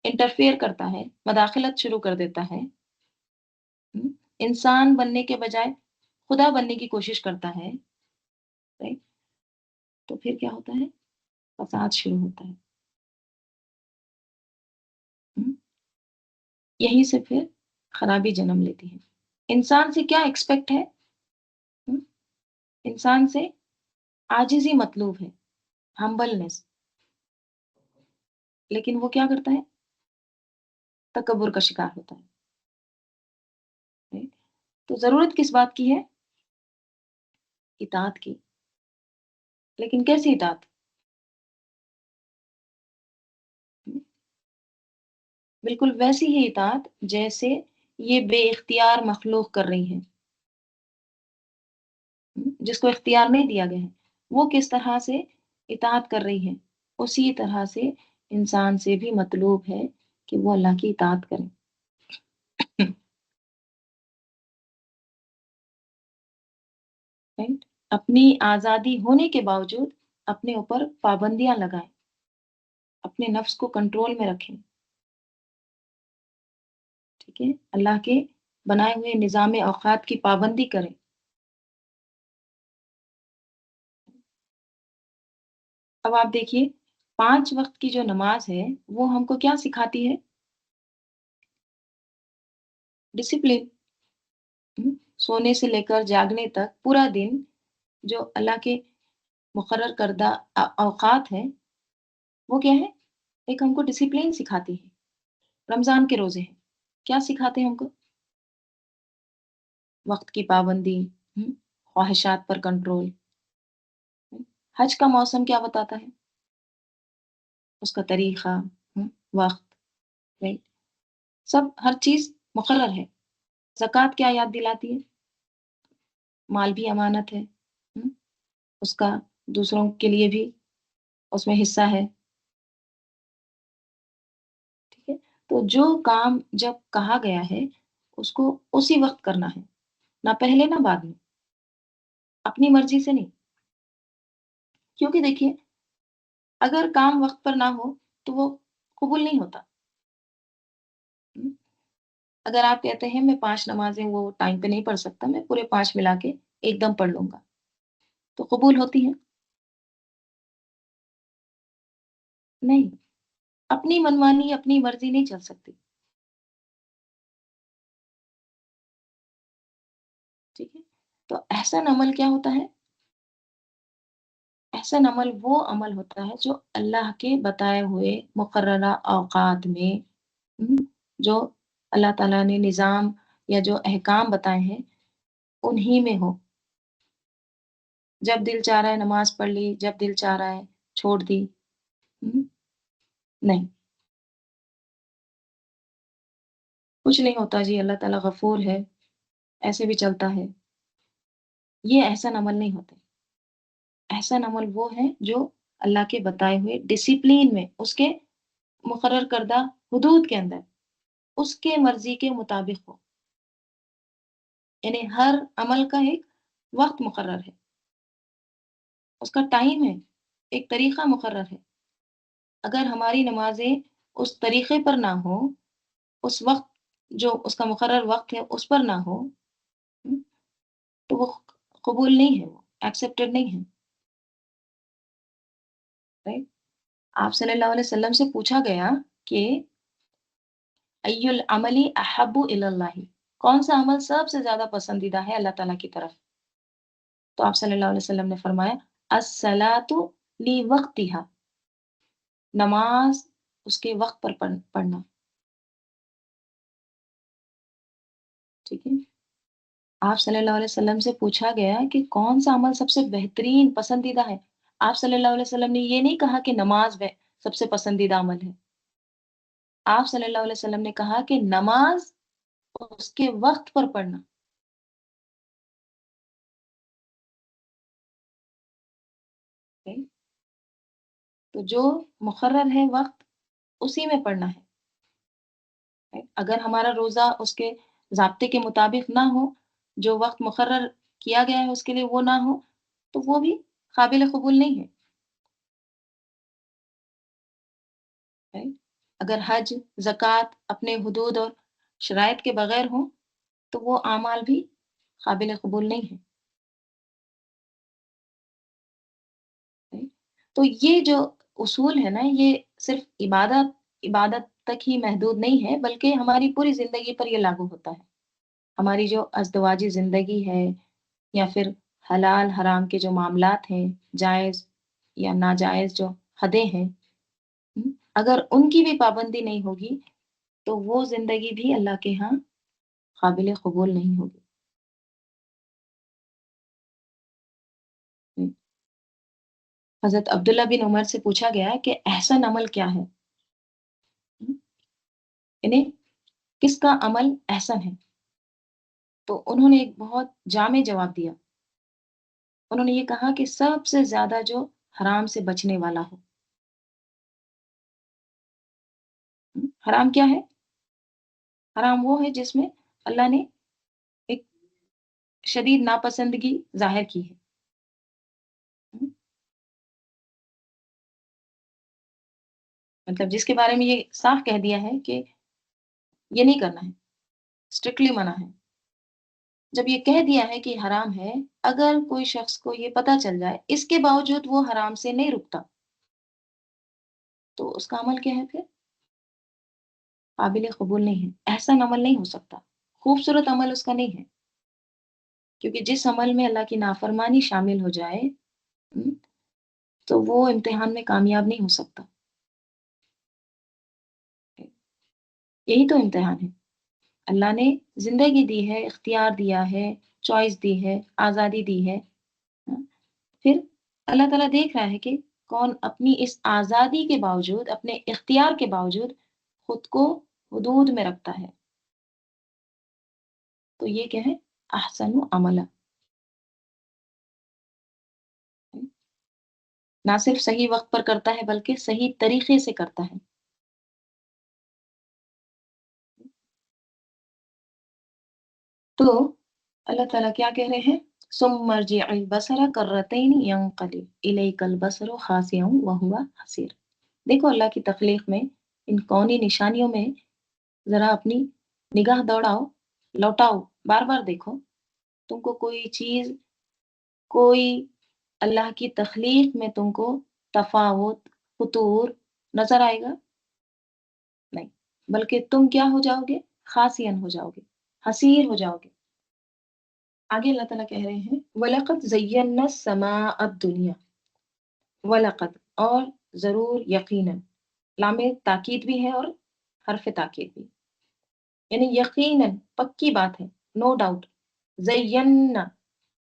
इंटरफेयर करता है, मदाखलत शुरू कर देता है, हुँ? इंसान बनने के बजाय खुदा बनने की कोशिश करता है, राइट? तो फिर क्या होता है? फ़साद शुरू होता है। हुँ? यहीं से फिर खराबी जन्म लेती है। इंसान से क्या एक्सपेक्ट है? हुँ? इंसान से आजिज़ी मतलूब है, हम्बलनेस, लेकिन वो क्या करता है? तकब्बुर का शिकार होता है, राइट? तो ज़रूरत किस बात की है? इताअत की, लेकिन कैसी इताअत? हुँ? बिल्कुल वैसी ही इताअत जैसे ये बेइख्तियार मखलूक कर रही है, जिसको इख्तियार नहीं दिया गया है। वो किस तरह से इताअत कर रही है, उसी तरह से इंसान से भी मतलूब है कि वो अल्लाह की इताअत करे। राइट? अपनी आज़ादी होने के बावजूद अपने ऊपर पाबंदियाँ लगाएँ, अपने नफ्स को कंट्रोल में रखें, ठीक है? अल्लाह के बनाए हुए निज़ाम औक़ात की पाबंदी करें, अब आप देखिए 5 वक़्त की जो नमाज़ है, वो हमको क्या सिखाती है? डिसिप्लिन। सोने से लेकर जागने तक पूरा दिन जो अल्लाह के मुकर्रर करदा औक़ात हैं, वो क्या है? एक हमको डिसिप्लिन सिखाती है। रमज़ान के रोज़े हैं, क्या सिखाते हैं हमको? वक़्त की पाबंदी, ख्वाहिशात पर कंट्रोल। हज का मौसम क्या बताता है? उसका तरीक़ा, वक़्त, राइट? सब हर चीज़ मुकर्रर है। ज़कात क्या याद दिलाती है? माल भी अमानत है। उसका दूसरों के लिए भी उसमें हिस्सा है, ठीक है? तो जो काम जब कहा गया है, उसको उसी वक़्त करना है, ना पहले ना बाद में, अपनी मर्ज़ी से नहीं। क्योंकि देखिए, अगर काम वक़्त पर ना हो, तो वो कबूल नहीं होता। हुँ? अगर आप कहते हैं मैं 5 नमाज़ें वो टाइम पे नहीं पढ़ सकता, मैं पूरे 5 मिला के एकदम पढ़ लूँगा, तो कबूल होती हैं? नहीं, अपनी मनमानी, अपनी मर्ज़ी नहीं चल सकती, ठीक है? तो एहसन अमल क्या होता है? एहसन अमल वो अमल होता है जो अल्लाह के बताए हुए मुकर्ररा औक़ात में, हुँ, जो अल्लाह ताला ने निज़ाम या जो अहकाम बताए हैं, उन्हीं में हो। जब दिल चाह रहा है नमाज़ पढ़ ली, जब दिल चाह रहा है छोड़ दी, हुँ, नहीं, कुछ नहीं होता जी, अल्लाह ताला गफ़ूर है, ऐसे भी चलता है। ये एहसन अमल नहीं होते। एहसन अमल वो हैं जो अल्लाह के बताए हुए डिसिप्लिन में, उसके मुकर्रर करदा हुदूद के अंदर, उसके मर्ज़ी के मुताबिक हो। यानी हर अमल का एक वक़्त मुकर्रर है, उसका टाइम है, एक तरीक़ा मुकर्रर है। अगर हमारी नमाज़ें उस तरीक़े पर ना हो, उस वक़्त जो उसका मुकर्रर वक़्त है, उस पर ना हो, हुँ, तो वो कबूल नहीं है वो, एक्सेप्टेड नहीं है, राइट? आप सल्लल्लाहु अलैहि वसल्लम से पूछा गया कि अय्युल अमली अहब्बु इलल्लाहि, कौन-सा अमल सबसे ज़्यादा पसंदीदा है अल्लाह ताला की तरफ? तो आप सल्लल्लाहु अलैहि वसल्लम ने फरमाया, अस्सलातु लिवक्तिहा, नमाज़ उसके वक़्त पर पढ़ना, ठीक है? आप सल्लल्लाहु अलैहि वसल्लम से पूछा गया कि कौन-सा अमल सबसे बेहतरीन पसंदीदा है? आप सल्लल्लाहु अलैहि वसल्लम ने ये नहीं कहा कि नमाज़ सबसे पसंदीदा अमल है। आप सल्लल्लाहु अलैहि वसल्लम ने कहा कि नमाज़ उसके वक़्त पर पढ़ना, राइट? तो जो मुकर्रर है वक़्त, उसी में पढ़ना है, राइट? अगर हमारा रोज़ा उसके ज़ाब्ते के मुताबिक ना हो, जो वक़्त मुकर्रर किया गया है उसके लिए वो ना हो, तो वो भी काबिल कबूल नहीं है, राइट? अगर हज, ज़कात अपने हुदूद और शराइत के बगैर हों, तो वो अमाल भी काबिल कबूल नहीं है, राइट? तो ये जो उसूल है ना, ये सिर्फ़ इबादत इबादत तक ही महदूद नहीं है, बल्कि हमारी पूरी ज़िंदगी पर ये लागू होता है। हमारी जो अज़दवाजी ज़िंदगी है या फिर हलाल-हराम के जो मामलात हैं, जायज़ या नाजायज़ जो हदें हैं, अगर उनकी भी पाबंदी नहीं होगी, तो वो ज़िंदगी भी अल्लाह के यहाँ काबिल कबूल नहीं होगी। हुँ, हज़रत अब्दुल्ला बिन उमर से पूछा गया कि एहसन अमल क्या है? हुँ, यानी किसका अमल एहसन है? तो उन्होंने एक बहुत जामे जवाब दिया। उन्होंने ये कहा कि सबसे ज़्यादा जो हराम से बचने वाला हो। हराम क्या है? हराम वो है जिसमें अल्लाह ने एक शदीद नापसंदगी ज़ाहिर की है। हुँ, मतलब जिसके बारे में ये साफ कह दिया है कि ये नहीं करना है, स्ट्रिक्टली मना है। जब ये कह दिया है कि हराम है, अगर कोई शख्स को ये पता चल जाए, इसके बावजूद वो हराम से नहीं रुकता, تو اس کا عمل کیا ہے پھر؟ قابل قبول نہیں ہے، احسن عمل نہیں ہو سکتا، خوبصورت عمل اس کا نہیں ہے، کیونکہ جس عمل میں اللہ کی نافرمانی شامل ہو جائے تو وہ امتحان میں کامیاب نہیں ہو سکتا۔ یہی تو امتحان ہے۔ اللہ نے زندگی دی ہے، اختیار دیا ہے، چوائس دی ہے، آزادی دی ہے، پھر اللہ تعالیٰ دیکھ رہا ہے کہ کون اپنی اس آزادی کے باوجود، اپنے اختیار کے باوجود خود کو حدود میں رکھتا ہے، تو یہ کیا ہے؟ احسن عملہ، نہ صرف صحیح وقت پر کرتا ہے بلکہ صحیح طریقے سے کرتا ہے۔ تو اللہ تعالیٰ کیا کہہ رہے ہیں؟ ثم ارجع البصر کرتین ينقلب الیک البصر خاسئا وهو حسیر۔ دیکھو اللہ کی تخلیق میں، ان کونی نشانیوں میں ذرا اپنی نگاہ دوڑاؤ، لوٹاؤ، بار بار دیکھو، تم کو کوئی چیز، کوئی اللہ کی تخلیق میں تم کو تفاوت، فطور نظر آئے گا؟ نہیں، بلکہ تم کیا ہو جاؤ گے؟ خاسئن ہو جاؤ گے، حسیر ہو جاؤ گے۔ آگے اللہ تعالیٰ کہہ رہے ہیں وَلَقَدْ زَيَّنَّا السَّمَاءَ الدُّنْيَا، وَلَقَدْ اور ضرور، یقیناً، لام تاکید بھی ہے اور حرف تاکید بھی، یعنی یقیناً پکی بات ہے، نو ڈاؤٹ، زینا،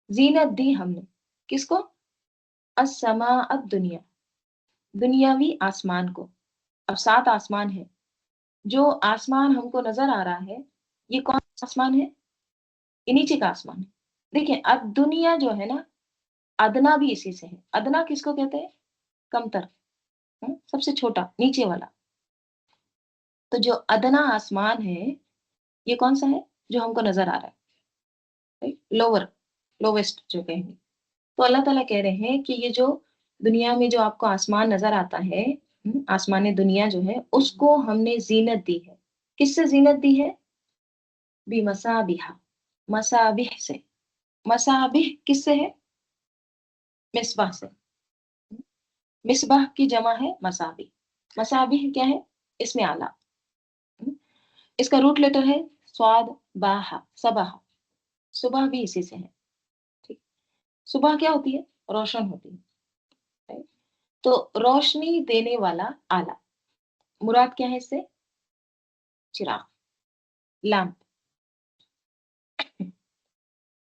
زینت دی ہم نے، کس کو؟ السماء الدنیا، دنیاوی آسمان کو۔ اب 7 آسمان ہے، جو آسمان ہم کو نظر آ رہا ہے، یہ کون سا آسمان ہے؟ یہ نیچے کا آسمان ہے۔ دیکھیں اب دنیا جو ہے نا، ادنا بھی اسی سے ہے۔ ادنا کس کو کہتے ہیں؟ کمتر، سب سے چھوٹا، نیچے والا۔ تو جو ادنا آسمان ہے، یہ کون سا ہے؟ جو ہم کو نظر آ رہا ہے، لوور، لوویسٹ جو کہیں گے۔ تو اللہ تعالیٰ کہہ رہے ہیں کہ یہ جو دنیا میں جو آپ کو آسمان نظر آتا ہے، آسمان دنیا جو ہے، اس کو ہم نے زینت دی ہے۔ کس سے زینت دی ہے؟ بمصابیح، مصابیح سے۔ مصابیح کس سے ہے؟ مصباح سے۔ مصباح کی جمع ہے مصابیح۔ مصابیح کیا ہے؟ اس میں آلہ، اس کا روٹ لیٹر ہے سواد باہا، صباح، صبح بھی اسی سے ہے، ٹھیک۔ صبح کیا ہوتی ہے؟ روشن ہوتی ہے، تو روشنی دینے والا آلہ، مراد کیا ہے اس سے؟ چراغ، لیمپ،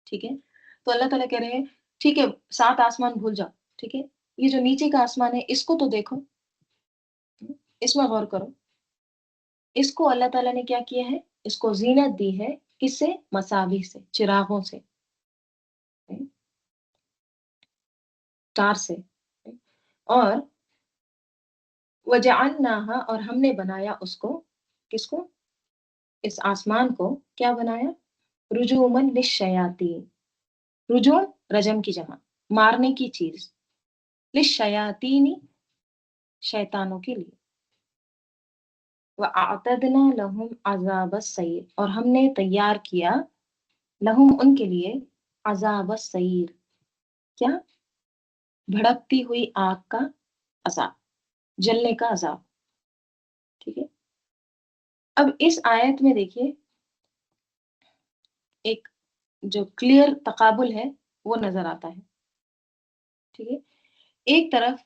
ٹھیک ہے۔ تو اللہ تعالیٰ کہہ رہے ہیں ٹھیک ہے 7 آسمان بھول جاؤ، ٹھیک ہے، یہ جو نیچے کا آسمان ہے اس کو تو دیکھو، اس میں غور کرو، اس کو اللہ تعالیٰ نے کیا کیا ہے؟ اس کو زینت دی ہے، کس سے؟ مصابیح سے، چراغوں سے، اسٹار سے۔ اور وجعلناها، اور ہم نے بنایا اس کو، کس کو؟ اس آسمان کو کیا بنایا؟ رجوما للشیاطین، رجوم رجم کی جمع، مارنے کی چیز، للشیاطین، شیطانوں کے لیے، وَأَعْتَدْنَا لَهُمْ عَذَابَ السَّعِيرِ، اور ہم نے تیار کیا لہم ان کے لیے عذاب السعیر، کیا؟ بھڑکتی ہوئی آگ کا عذاب، جلنے کا عذاب، ٹھیک ہے۔ اب اس آیت میں دیکھیے ایک جو کلیئر تقابل ہے وہ نظر آتا ہے، ٹھیک ہے۔ ایک طرف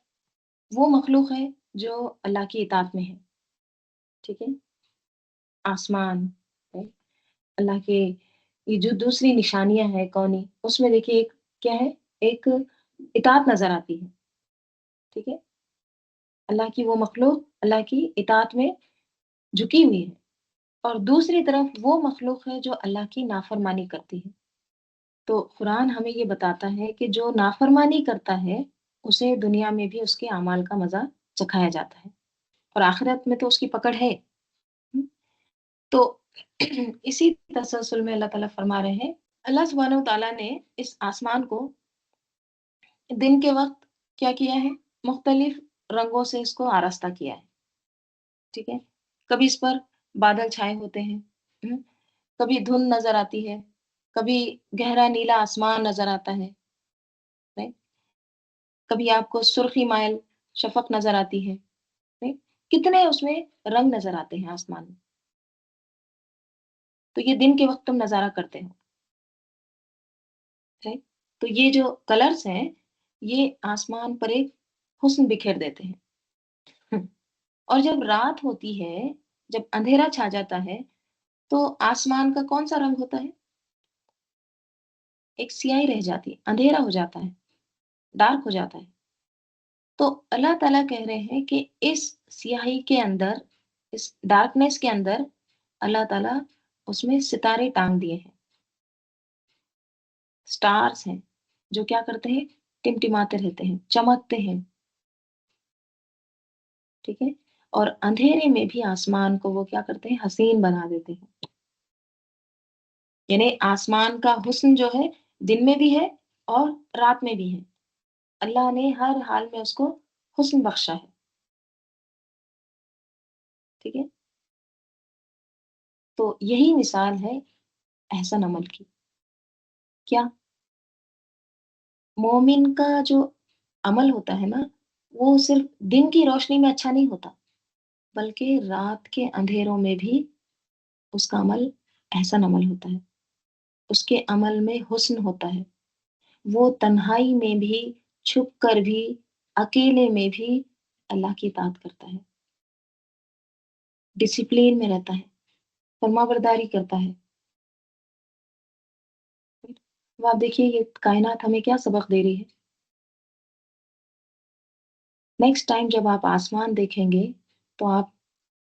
وہ مخلوق ہے جو اللہ کی اطاعت میں ہے، ٹھیک ہے، آسمان ہے، اللہ کے یہ جو دوسری نشانیاں ہیں کونی، اس میں دیکھیے ایک کیا ہے؟ ایک اطاعت نظر آتی ہے، ٹھیک ہے، اللہ کی وہ مخلوق اللہ کی اطاعت میں جھکی ہوئی ہے، اور دوسری طرف وہ مخلوق ہے جو اللہ کی نافرمانی کرتی ہے۔ تو قرآن ہمیں یہ بتاتا ہے کہ جو نافرمانی کرتا ہے اسے دنیا میں بھی اس کے اعمال کا مزہ چکھایا جاتا ہے، اور آخرت میں تو اس کی پکڑ ہے۔ تو اسی تسلسل میں اللہ تعالیٰ فرما رہے ہیں، اللہ سبحانہ و تعالیٰ نے اس آسمان کو دن کے وقت کیا کیا ہے؟ مختلف رنگوں سے اس کو آراستہ کیا ہے، ٹھیک ہے۔ کبھی اس پر بادل چھائے ہوتے ہیں، کبھی دھند نظر آتی ہے، کبھی گہرا نیلا آسمان نظر آتا ہے، کبھی آپ کو سرخی مائل شفق نظر آتی ہے، کتنے اس میں رنگ نظر آتے ہیں آسمان میں. تو یہ دن کے وقت تم نظارہ کرتے ہو. ہے؟ تو یہ جو کلرز ہیں یہ آسمان پر ایک حسن بکھیر دیتے ہیں. اور جب رات ہوتی ہے، جب اندھیرا چھا جاتا ہے تو آسمان کا کون سا رنگ ہوتا ہے؟ ایک سیاہی رہ جاتی ہے، اندھیرا ہو جاتا ہے، ڈارک ہو جاتا ہے. تو اللہ تعالیٰ کہہ رہے ہیں کہ اس سیاہی کے اندر، اس ڈارکنیس کے اندر اللہ تعالیٰ اس میں ستارے ٹانگ دیے ہیں، سٹارز ہیں جو کیا کرتے ہیں؟ ٹمٹماتے رہتے ہیں، چمکتے ہیں. ٹھیک ہے. اور اندھیرے میں بھی آسمان کو وہ کیا کرتے ہیں؟ حسین بنا دیتے ہیں. یعنی آسمان کا حسن جو ہے دن میں بھی ہے اور رات میں بھی ہے. اللہ نے ہر حال میں اس کو حسن بخشا ہے. ٹھیک ہے. تو یہی مثال ہے احسن عمل کی. کیا مومن کا جو عمل ہوتا ہے نا، وہ صرف دن کی روشنی میں اچھا نہیں ہوتا، بلکہ رات کے اندھیروں میں بھی اس کا عمل احسن عمل ہوتا ہے. اس کے عمل میں حسن ہوتا ہے. وہ تنہائی میں بھی، چھپ کر بھی، اکیلے میں بھی اللہ کی اطاعت کرتا ہے، ڈسپلین میں رہتا ہے، فرما برداری کرتا ہے. اب آپ دیکھیے یہ کائنات ہمیں کیا سبق دے رہی ہے. نیکسٹ ٹائم جب آپ آسمان دیکھیں گے تو آپ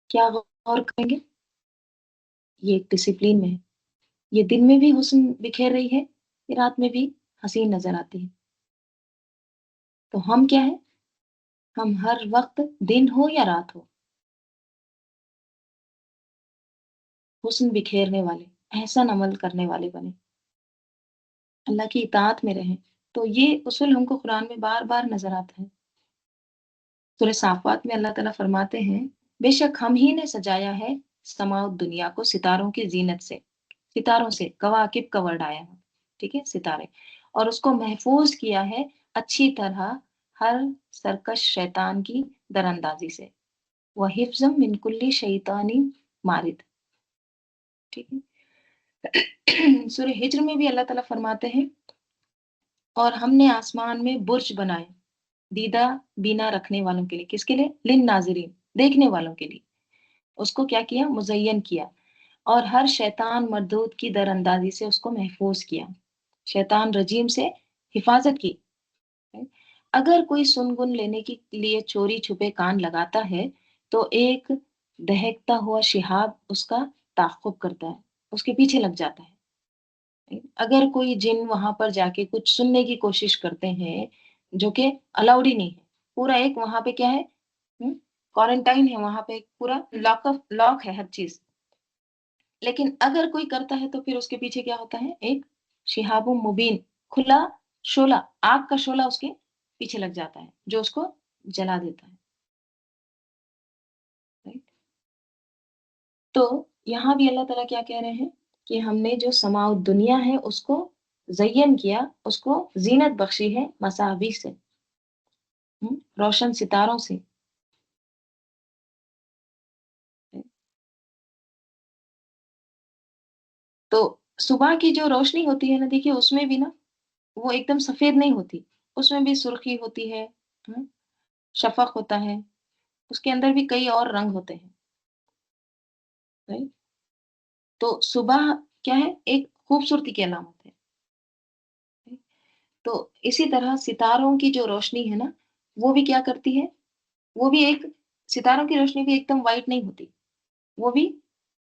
کیا غور کریں گے؟ یہ ایک ڈسپلین میں ہے. یہ دن میں بھی حسن بکھیر رہی ہے، یہ رات میں بھی حسین نظر آتی ہے. تو ہم کیا ہے؟ ہم ہر وقت دن ہو یا رات ہو حسن بکھیرنے والے، احسن عمل کرنے والے بنے، اللہ کی اطاعت میں رہیں. تو یہ اصول ہم کو قرآن میں بار بار نظر آتا ہے. سورہ صافات میں اللہ تعالیٰ فرماتے ہیں بے شک ہم ہی نے سجایا ہے سماؤ دنیا کو ستاروں کی زینت سے، ستاروں سے، کواکب کا ورڈ آیا ہے. ٹھیک ہے، ستارے. اور اس کو محفوظ کیا ہے اچھی طرح ہر سرکش شیطان کی در اندازی سے. وہ حفظم من کل شیطانی مارد. ٹھیک ہے. سورہ ہجر میں بھی اللہ تعالیٰ فرماتے ہیں اور ہم نے آسمان میں برج بنائے دیدہ بینا رکھنے والوں کے لیے. کس کے لیے؟ لن ناظرین، دیکھنے والوں کے لیے. اس کو کیا کیا؟ مزین کیا. اور ہر شیطان مردود کی در اندازی سے اس کو محفوظ کیا، شیطان رجیم سے حفاظت کی. اگر کوئی سنگن لینے کے لیے چوری چھپے کان لگاتا ہے تو ایک دہکتا ہوا شہاب اس کا تعاقب کرتا ہے، اس کے پیچھے لگ جاتا ہے. اگر کوئی جن وہاں پر جا کے کچھ سننے کی کوشش کرتے ہیں جو کہ الاؤڈ ہی نہیں ہے، پورا ایک وہاں پہ کیا ہے؟ کوارنٹائن ہے وہاں پہ، ایک پورا لاک ہے ہر چیز. لیکن اگر کوئی کرتا ہے تو پھر اس کے پیچھے کیا ہوتا ہے؟ ایک شہاب مبین، کھلا شعلہ، آگ کا شعلہ اس کے پیچھے لگ جاتا ہے جو اس کو جلا دیتا ہے. Right؟ تو یہاں بھی اللہ تعالیٰ کیا کہہ رہے ہیں کہ ہم نے جو سماع دنیا ہے اس کو زین کیا، اس کو زینت بخشی ہے مصابیح سے، روشن ستاروں سے. تو صبح کی جو روشنی ہوتی ہے نا، دیکھیے اس میں بھی نا وہ ایک دم سفید نہیں ہوتی، اس میں بھی سرخی ہوتی ہے، شفق ہوتا ہے، اس کے اندر بھی کئی اور رنگ ہوتے ہیں. Right؟ تو صبح کیا ہے؟ ایک خوبصورتی کی علامت ہے. تو اسی طرح ستاروں کی جو روشنی ہے نا، وہ بھی کیا کرتی ہے؟ وہ بھی ایک، ستاروں کی روشنی بھی ایک دم وائٹ نہیں ہوتی، وہ بھی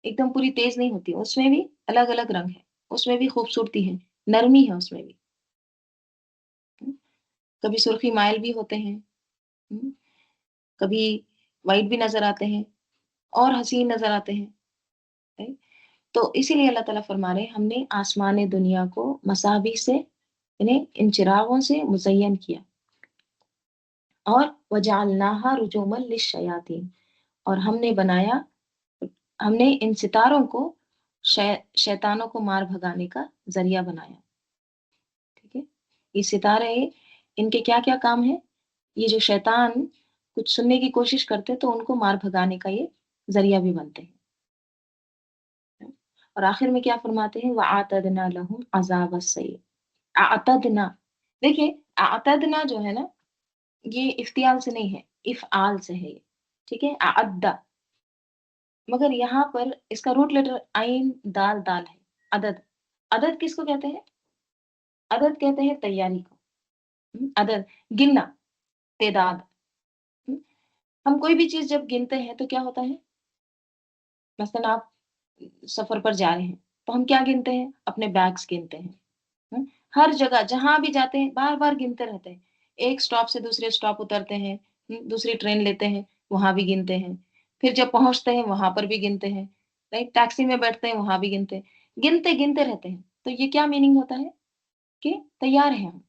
ایک دم پوری تیز نہیں ہوتی، اس میں بھی الگ الگ رنگ ہے، اس میں بھی خوبصورتی ہے، نرمی ہے اس میں بھی. کبھی سرخی مائل بھی ہوتے ہیں، کبھی وائٹ بھی نظر آتے ہیں اور حسین نظر آتے ہیں. تو اسی لیے اللہ تعالیٰ فرما رہے ہیں ہم نے آسمان دنیا کو مصابیح سے، یعنی ان چراغوں سے مزین کیا. اور وجعلناہا رجوما للشیاطین، اور ہم نے بنایا، ہم نے ان ستاروں کو شیطانوں کو مار بھگانے کا ذریعہ بنایا. ٹھیک ہے. یہ ستارے، ان کے کیا کیا کام ہیں؟ یہ جو شیطان कुछ सुनने की कोशिश करते हैं तो उनको मार भगाने का ये जरिया भी बनते हैं। और आखिर में क्या फरमाते हैं, वअतदना लहुम अज़ाब अस्सईर। अतदना, देखिए अतदना जो है ना, ये इफ्तियाल से नहीं है, इफ़आल से है ये, ठीक है, अअद्दा। मगर यहाँ पर इसका रूट लेटर आइन दाल दाल है, अदद। अदद किसको कहते हैं? अदद कहते हैं तैयारी को। अदद, गिनना, तादाद। हम्म, हम कोई भी चीज जब गिनते हैं तो क्या होता है, मसलन आप सफर पर जा रहे हैं तो हम क्या गिनते हैं, अपने बैग्स गिनते हैं। हम्म, हर जगह जहां भी जाते हैं बार बार गिनते रहते हैं। एक स्टॉप से दूसरे स्टॉप उतरते हैं, दूसरी ट्रेन लेते हैं, वहां भी गिनते हैं। फिर जब पहुंचते हैं वहां पर भी गिनते हैं। राइट, टैक्सी में बैठते हैं वहां भी गिनते हैं। गिनते गिनते रहते हैं, तो ये क्या मीनिंग होता है कि तैयार हैं हम।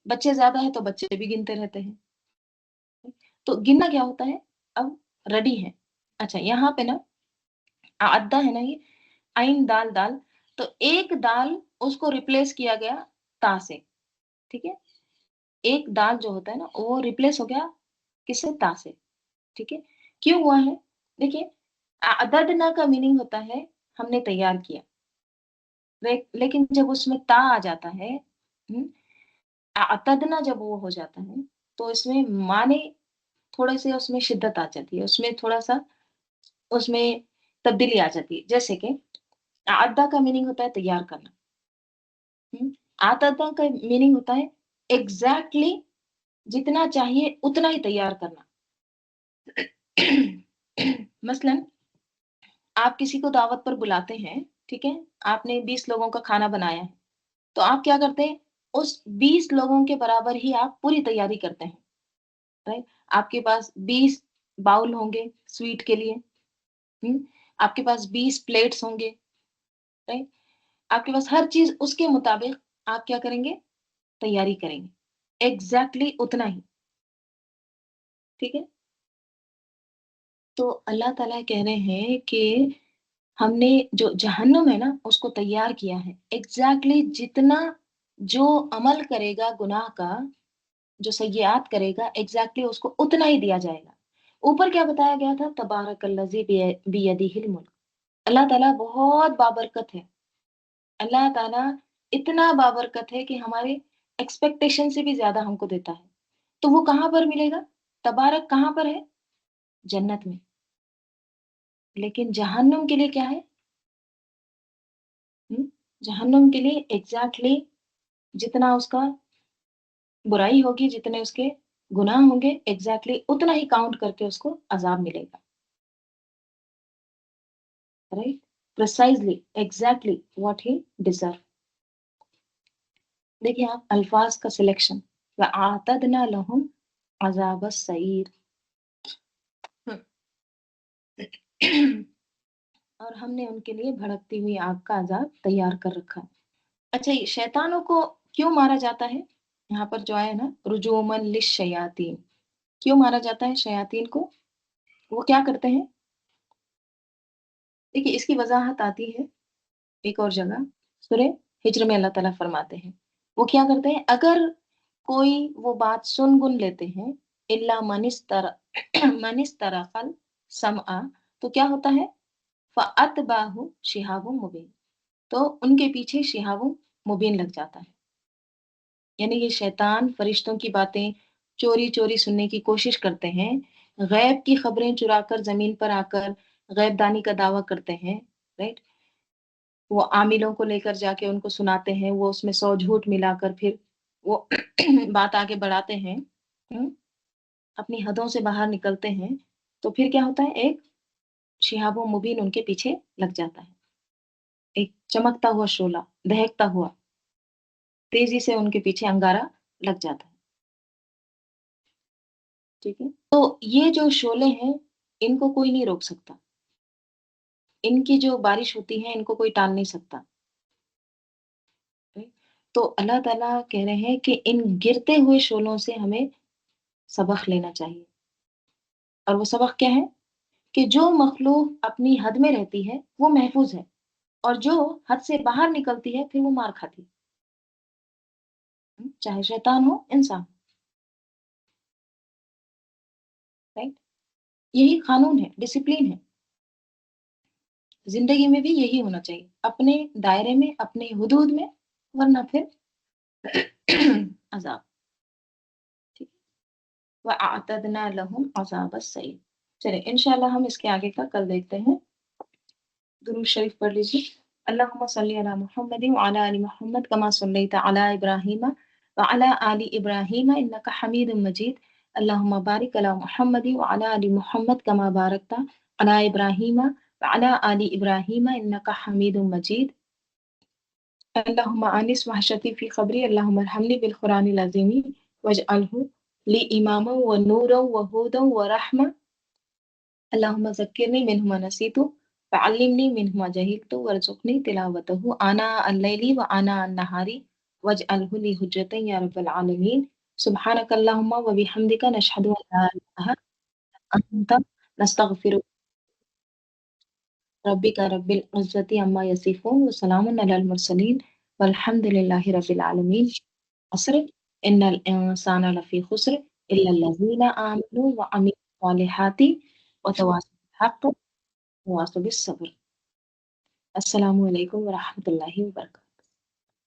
बच्चे ज्यादा है तो बच्चे भी गिनते रहते हैं। तो गिनना क्या होता है, अब रेडी है। अच्छा, यहाँ पे ना अद्दा है ना, ये आइन दाल दाल, तो एक दाल उसको रिप्लेस किया गया ता से, ठीक है। एक दाल जो होता है ना वो रिप्लेस हो गया किससे, ता से, ठीक है। क्यों हुआ है, देखिए अदद ना का मीनिंग होता है हमने तैयार किया, लेकिन जब उसमें ता आ जाता है, अतदना जब वो हो जाता है, तो इसमें माने थोड़े से उसमें शिद्दत आ जाती है, उसमें थोड़ा सा उसमें तब्दीली आ जाती है। जैसे कि अद्दा का मीनिंग होता है तैयार करना। अतदा का मीनिंग होता है एग्जैक्टली जितना चाहिए उतना ही तैयार करना। मसलन आप किसी को दावत पर बुलाते हैं, ठीक है, आपने 20 लोगों का खाना बनाया है, तो आप क्या करते हैं, उस 20 लोगों के बराबर ही आप पूरी तैयारी करते हैं। राइट, आपके पास 20 बाउल होंगे स्वीट के लिए, हम्म, आपके पास 20 प्लेट्स होंगे, राइट, आपके पास हर चीज उसके मुताबिक आप क्या करेंगे, तैयारी करेंगे, एग्जैक्टली उतना ही, ठीक है। तो अल्लाह ताला कह रहे हैं कि हमने जो जहन्नुम है ना उसको तैयार किया है, एग्जैक्टली जितना जो अमल करेगा गुनाह का, जो सय्यात करेगा, एग्जैक्टली उसको उतना ही दिया जाएगा। ऊपर क्या बताया गया था, तबारकल्लज़ी बियदिहिल मुल्क। अल्लाह ताला बहुत बाबरकत है। अल्लाह ताला इतना बाबरकत है कि हमारे एक्सपेक्टेशन से भी ज्यादा हमको देता है। तो वो कहाँ पर मिलेगा, तबारक कहाँ पर है, जन्नत में। लेकिन जहन्नुम के लिए क्या है, हम्म? जहन्नुम के लिए एग्जैक्टली जितना उसका बुराई होगी, जितने उसके गुनाह होंगे, एग्जैक्टली उतना ही काउंट करके उसको अजाब मिलेगा। Right, precisely, exactly what he deserve. देखिए आप अल्फाज का सिलेक्शन, वअतदना लहुम अज़ाब सईर। और हमने उनके लिए भड़कती हुई आग का अजाब तैयार कर रखा है। अच्छा, ये शैतानों को क्यों मारा जाता है, यहाँ पर जो आया ना रुजूमन लिश्शयातीन, क्यों मारा जाता है शयातीन को, वो क्या करते हैं, देखिए इसकी वजाहत आती है एक और जगह, सूरे हिज्र में अल्लाह ताला फरमाते हैं, वो क्या करते हैं, अगर कोई वो बात सुन गुन लेते हैं, इल्ला मनिस्तर मनिस्तरफल समआ, तो क्या होता है, फ़अतबाहु शिहाबुम मुबीन, तो उनके पीछे शिहाबुम मुबीन लग जाता है। यानी ये शैतान फरिश्तों की बातें चोरी चोरी सुनने की कोशिश करते हैं, गैब की खबरें चुराकर जमीन पर आकर गैबदानी का दावा करते हैं। राइट, वो आमिलों को लेकर जाके उनको सुनाते हैं, वो उसमें सौ झूठ मिलाकर फिर वो बात आगे बढ़ाते हैं, हम्म, अपनी हदों से बाहर निकलते हैं। तो फिर क्या होता है, एक शिहाबो मुबीन उनके पीछे लग जाता है, एक चमकता हुआ शोला, दहकता हुआ, तेजी से उनके पीछे अंगारा लग जाता है। ठीक है, तो ये जो शोले हैं इनको कोई नहीं रोक सकता, इनकी जो बारिश होती है इनको कोई टाल नहीं सकता। right? तो अल्लाह ताला कह रहे हैं कि इन गिरते हुए शोलों से हमें सबक लेना चाहिए। और वो सबक क्या है, कि जो मखलूक अपनी हद में रहती है वो महफूज है, और जो हद से बाहर निकलती है फिर वो मार खाती है। चाहे शैतान हो इंसान। राइट? यही कानून है, डिसिप्लिन है। ज़िंदगी में भी यही होना चाहिए, अपने दायरे में, अपने हुदूद में, वरना फिर अज़ाब, ठीक है? वअअतदना लहुम अज़ाबस सईर। चलिए इंशाअल्लाह हम इसके आगे का कल देखते हैं। दुरूद शरीफ पढ़ लीजिए। अल्लाहुम्मा सल्लि अला मुहम्मदिन व अला आलि मुहम्मद कमा सल्लैता अला इब्राहीम व अला आलि इब्राहीम इन्नका हमीदुम मजीद। अल्लाहुम्मा बारिक अला मुहम्मदिन व अला आलि मुहम्मद कमा बारकता अला इब्राहीम व अला आलि इब्राहीम इन्नका हमीदुम मजीद। अल्लाहुम्मा अनिस वहशती फ़ी क़ब्री अल्लाहुम्मा अरहमनी बिल क़ुरानिल अज़ीम वजअलहु ली इमामा व नूरा व हुदा व रहमा। अल्लाहुम्मा ज़क्किरनी मिन्हु मा नसीतु वअल्लिमनी मिन्हु मा जहिलतु वरज़ुक़नी तिलावतहु आना अल-लैलि व आना अन-नहारी वजअलहु ली हुज्जतन या रब्बल आलमीन। सुब्हानकल्लाहुम्मा व बिहम्दिका नशहदु अन ला इलाहा इल्ला अंता नस्तगफिरुक रब्बिका रब्बिल इज़्ज़ति अम्मा यसिफून व सलामुन अलल मुरसलीन वल्हम्दुलिल्लाहि रब्बिल आलमीन। अस्र इन्नल इंसाना लफ़ी खुस्र इल्ला allज़ीना आमनू व अमिलुस सालिहाति व तवासौ बिल हक़्क़ व तवासौ बिस सब्र। अस्सलामु अलैकुम व रहमतुल्लाहि व बरकातहू।